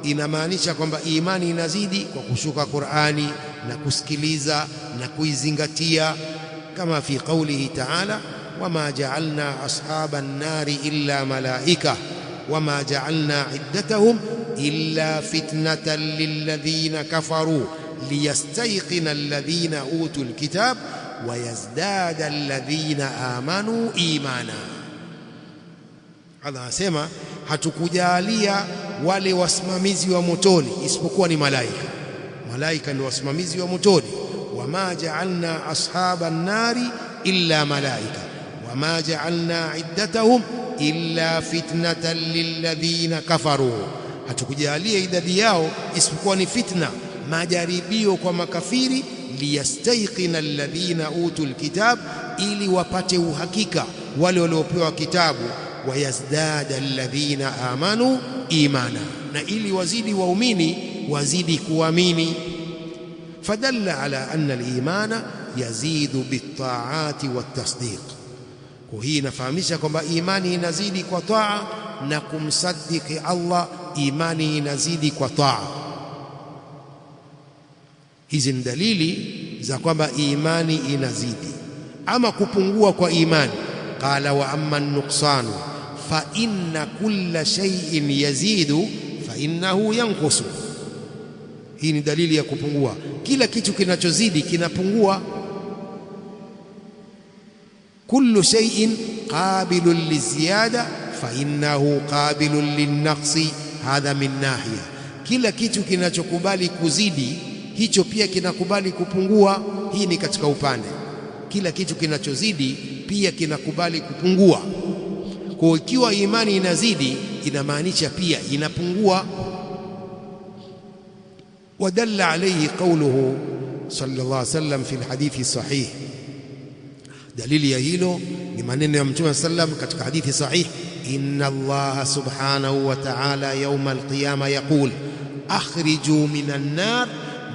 inamaanisha kwamba imani inazidi kwa kushuka Qur'ani na kusikiliza na kuizingatia, kama fi qawlihi ta'ala wama ja'alna ashaban nari illa malaika wama ja'alna iddatahum illa fitnatan lilladhina kafaru liyastayqina alladhina utul kitab wa yazdada alladhina amanu imana. Allah anasema hatukujalia wale wasimamizi wa motoni isipokuwa ni malaika. Malaika ndio wasimamizi wa motoni. Wama ja'alna ashaban nari illa malaika wama ja'alna iddatahum illa fitnatan lilladhina kafaru, hatukujalia idadi yao isipokuwa ni fitna, majaribio kwa makafiri. Liyastayqina alladhina utul kitab, ili wapate uhakika wale waliopewa kitabu. Wayazdada alladhina amanu imana, na ili wazidi waumini wazidi kuamini. Fadalla ala anna al-imana yazidu bit-ta'ati wat-tasdiq. Kwa hii inafahamisha kwamba imani inazidi kwa taa na kumsadiki Allah, imani inazidi kwa taa. Hizi ni dalili za kwamba imani inazidi. Ama kupungua kwa imani, qala wa amma an-nuqsanu fa inna kulla shay'in yazidu fa innahu yanqusu. Hii ni dalili ya kupungua. Kila kitu kinachozidi kinapungua. Kullu shay'in qabilun liziyada fa innahu qabilun linnaqsi, hadha min nahiya. Kila kitu kinachokubali kuzidi hicho pia kinakubali kupungua. Hii ni katika upande. Kila kitu kinachozidi pia kinakubali kupungua. Kwa ikiwa imani inazidi inamaanisha pia inapungua. Wadalla alayhi qawluhu sallallahu alayhi wasallam fi alhadithi sahih. Dalili ya hilo ni maneno ya Mtume sallam katika hadithi sahih, inna Allah subhanahu wa ta'ala yawm alqiyama yaqul akhriju minan nar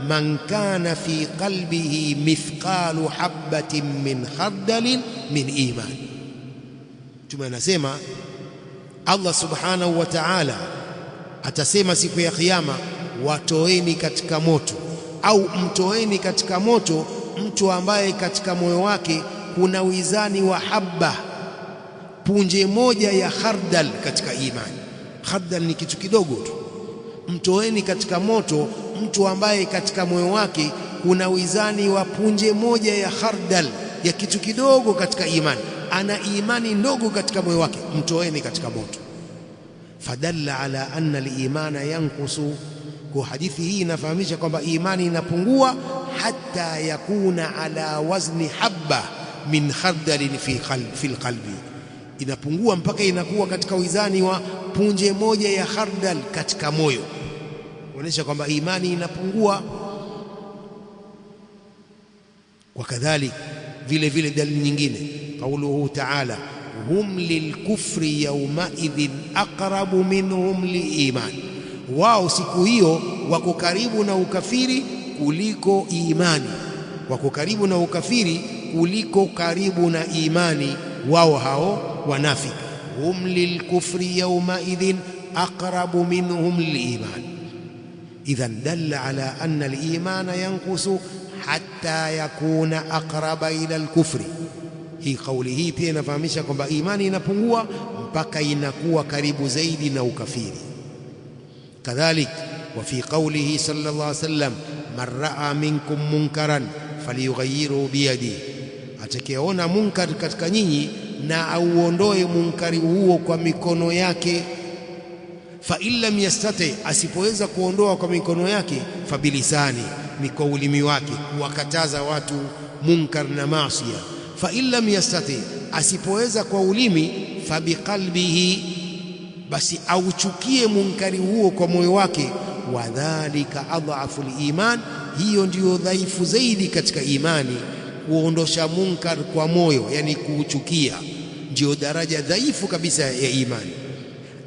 man kana fi qalbihi mithqalu habatin min khardalin min iman. Mtume anasema Allah subhanahu wa ta'ala atasema siku ya kiyama, watoeni katika moto, au mtoeni katika moto mtu ambaye katika moyo wake kuna wizani wa habba, punje moja ya khardal katika imani. Khardal ni kitu kidogo tu. Mtoeni katika moto mtu ambaye katika moyo wake kuna wizani wa punje moja ya khardal, ya kitu kidogo katika imani. Ana imani ndogo katika moyo wake, mtoeni katika moto. Fadalla ala anna al-imana yanqusu. Kwa hadithi hii inafahamisha kwamba imani inapungua hatta yakuna ala wazni habba min khardalin fi qalbi, inapungua mpaka inakuwa katika wizani wa punje moja ya khardal katika moyo, kuonyesha kwamba imani inapungua. Wakadhalik vile vile dalili nyingine, qauluhu ta'ala, hum lilkufri yawmaidhin aqrabu minhum liiman, wao siku hiyo wako karibu na ukafiri kuliko imani, wako karibu na ukafiri kuliko karibu na imani wao hao wanafiki. Hum lilkufri yawmaidhin aqrabu minhum liiman. Idhan dalla ala anna al-imana yanqusu hatta yakuna aqraba ila al-kufri. Hii kauli hii pia inafahamisha kwamba imani inapungua mpaka inakuwa karibu zaidi na ukafiri. Kadhalik wa fi qawlihi sallallahu alayhi wasallam, man raa minkum munkaran falyughayyirhu biyadihi, atakayeona munkar katika nyinyi na auondoe munkari huo kwa mikono yake. Fa illam yastati, asipoweza kuondoa kwa mikono yake, fabilisani, ni kwa ulimi wake, kuwakataza watu munkar na maasi. Fa illam yastati, asipoweza kwa ulimi, fabiqalbihi, basi auchukie munkari huo kwa moyo wake. Wadhalika adhafu liman, hiyo ndiyo dhaifu zaidi katika imani. Kuondosha munkar kwa moyo, yani kuuchukia, ndiyo daraja dhaifu kabisa ya imani.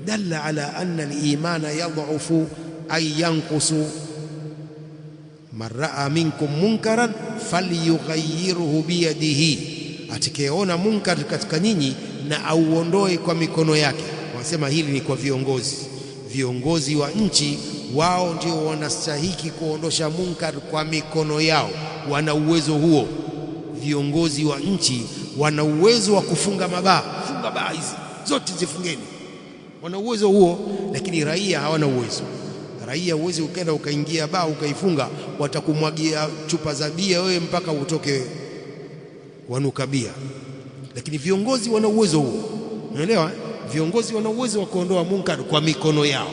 Dalla ala anna al-imana yadhafu ay yanqusu. Man raa minkum munkaran falyughayyirhu biyadihi, atakayeona munkar katika nyinyi na auondoe kwa mikono yake. Wanasema hili ni kwa viongozi. Viongozi wa nchi, wao ndio wanastahiki kuondosha munkar kwa mikono yao, wana uwezo huo. Viongozi wa nchi wana uwezo wa kufunga mabaa, funga baa hizi zote zifungeni, wana uwezo huo. Lakini raia hawana uwezo. Raia uwezi ukenda ukaingia baa ukaifunga, watakumwagia chupa za bia wewe mpaka utoke wanuka bia. Lakini viongozi wana uwezo huo, unaelewa? Viongozi wana uwezo wa kuondoa munkar kwa mikono yao.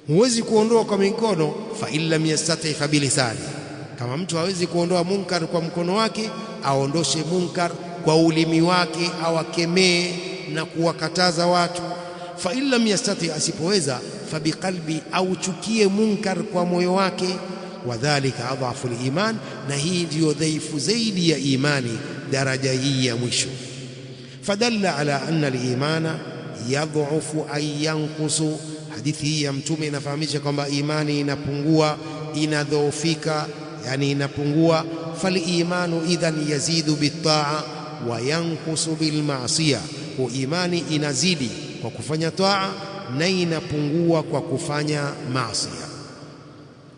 Huwezi kuondoa kwa mikono, fa illam yastati fa bilisani. Kama mtu hawezi kuondoa munkar kwa mkono wake, aondoshe munkar kwa ulimi wake, awakemee na kuwakataza watu. Fa illam yastati, asipoweza, fa biqalbi, auchukie munkar kwa moyo wake. Wadhalika adhafu liman, na hii ndiyo dhaifu zaidi ya imani, daraja hii ya mwisho. Fadalla ala anna al-imana yadhufu ay yanqusu. Hadithi hii ya Mtume inafahamisha kwamba imani inapungua, inadhoofika, yani inapungua. Fal-imanu idhan yazidu bit-ta'a wa yanqusu bil-ma'siyah, kwa imani inazidi kwa kufanya taa na inapungua kwa kufanya maasi.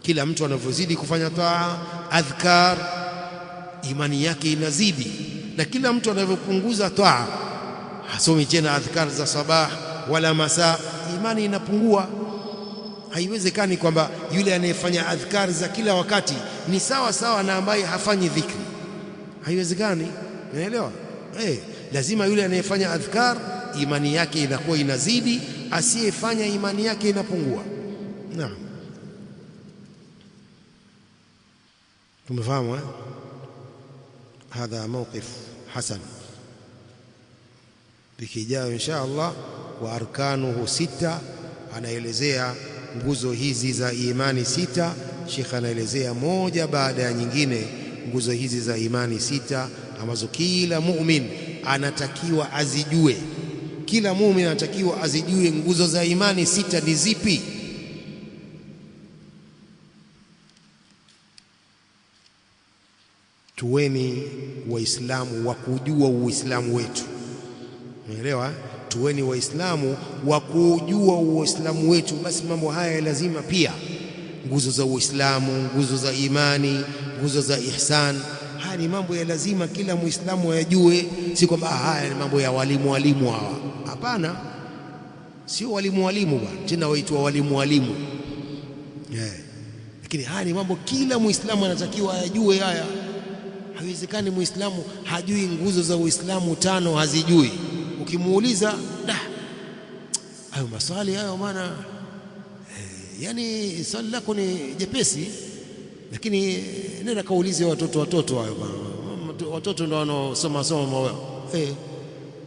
Kila mtu anavyozidi kufanya taa, adhkar, imani yake inazidi, na kila mtu anavyopunguza taa, hasomi tena adhkar za sabah wala masaa, imani inapungua. Haiwezekani kwamba yule anayefanya adhkar za kila wakati ni sawa sawa na ambaye hafanyi dhikri. Haiwezekani, unaelewa? Lazima yule anayefanya adhkar imani yake inakuwa inazidi, asiyefanya imani yake inapungua. Naam, tumefahamu hadha mawqif hasan. Wiki ijayo insha Allah, wa arkanuhu sita, anaelezea nguzo hizi za imani sita. Sheikh anaelezea moja baada ya nyingine nguzo hizi za imani sita ambazo kila mu'min anatakiwa azijue. Kila muumini anatakiwa azijue nguzo za imani sita ni zipi. Tuweni Waislamu wa kujua Uislamu wetu. Umeelewa? Tuweni waislamu wa kujua uislamu wetu. Basi mambo haya lazima pia, nguzo za uislamu, nguzo za imani, nguzo za ihsan, haya ni mambo ya lazima kila muislamu ayajue. Si kwamba haya ni mambo ya walimu hawa. Hapana, sio walimu bwana, tena waitwa walimu. Lakini haya ni mambo kila muislamu anatakiwa ayajue haya. Haiwezekani muislamu hajui nguzo za uislamu 5 hazijui. Ukimuuliza hayo maswali hayo, maana yani swali lako ni jepesi, lakini nenda kaulize watoto hayo bwana. Watoto ndio wanaosoma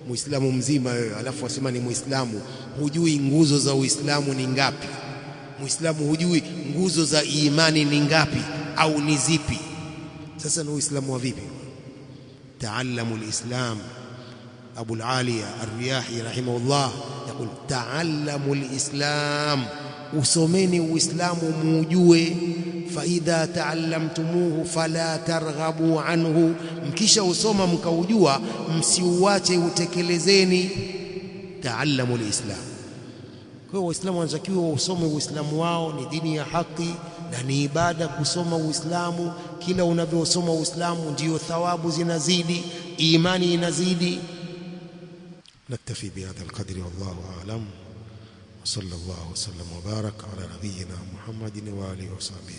muislamu mzima wewe, alafu wasema ni muislamu, hujui nguzo za uislamu ni ngapi? Muislamu hujui nguzo za imani ni ngapi au ni zipi? Sasa ni uislamu wa vipi? Taallamu alislam. Abu al-Aliya Ar-Riyahi rahimahullah yakul taallamu alislam, usomeni uislamu muujue. Fa idha taallamtumuhu fala targhabu anhu, mkisha usoma mkaujua msiuache, utekelezeni. Taallamu alislam. Kwa hiyo waislamu wanatakiwa usome uislamu wao, ni dini ya haki na ni ibada kusoma uislamu. Kila unavyosoma uislamu ndio thawabu zinazidi, imani inazidi. نكتفي بهذا القدر والله أعلم، وصلى الله وسلم وبارك على نبينا محمد وآله وصحبه.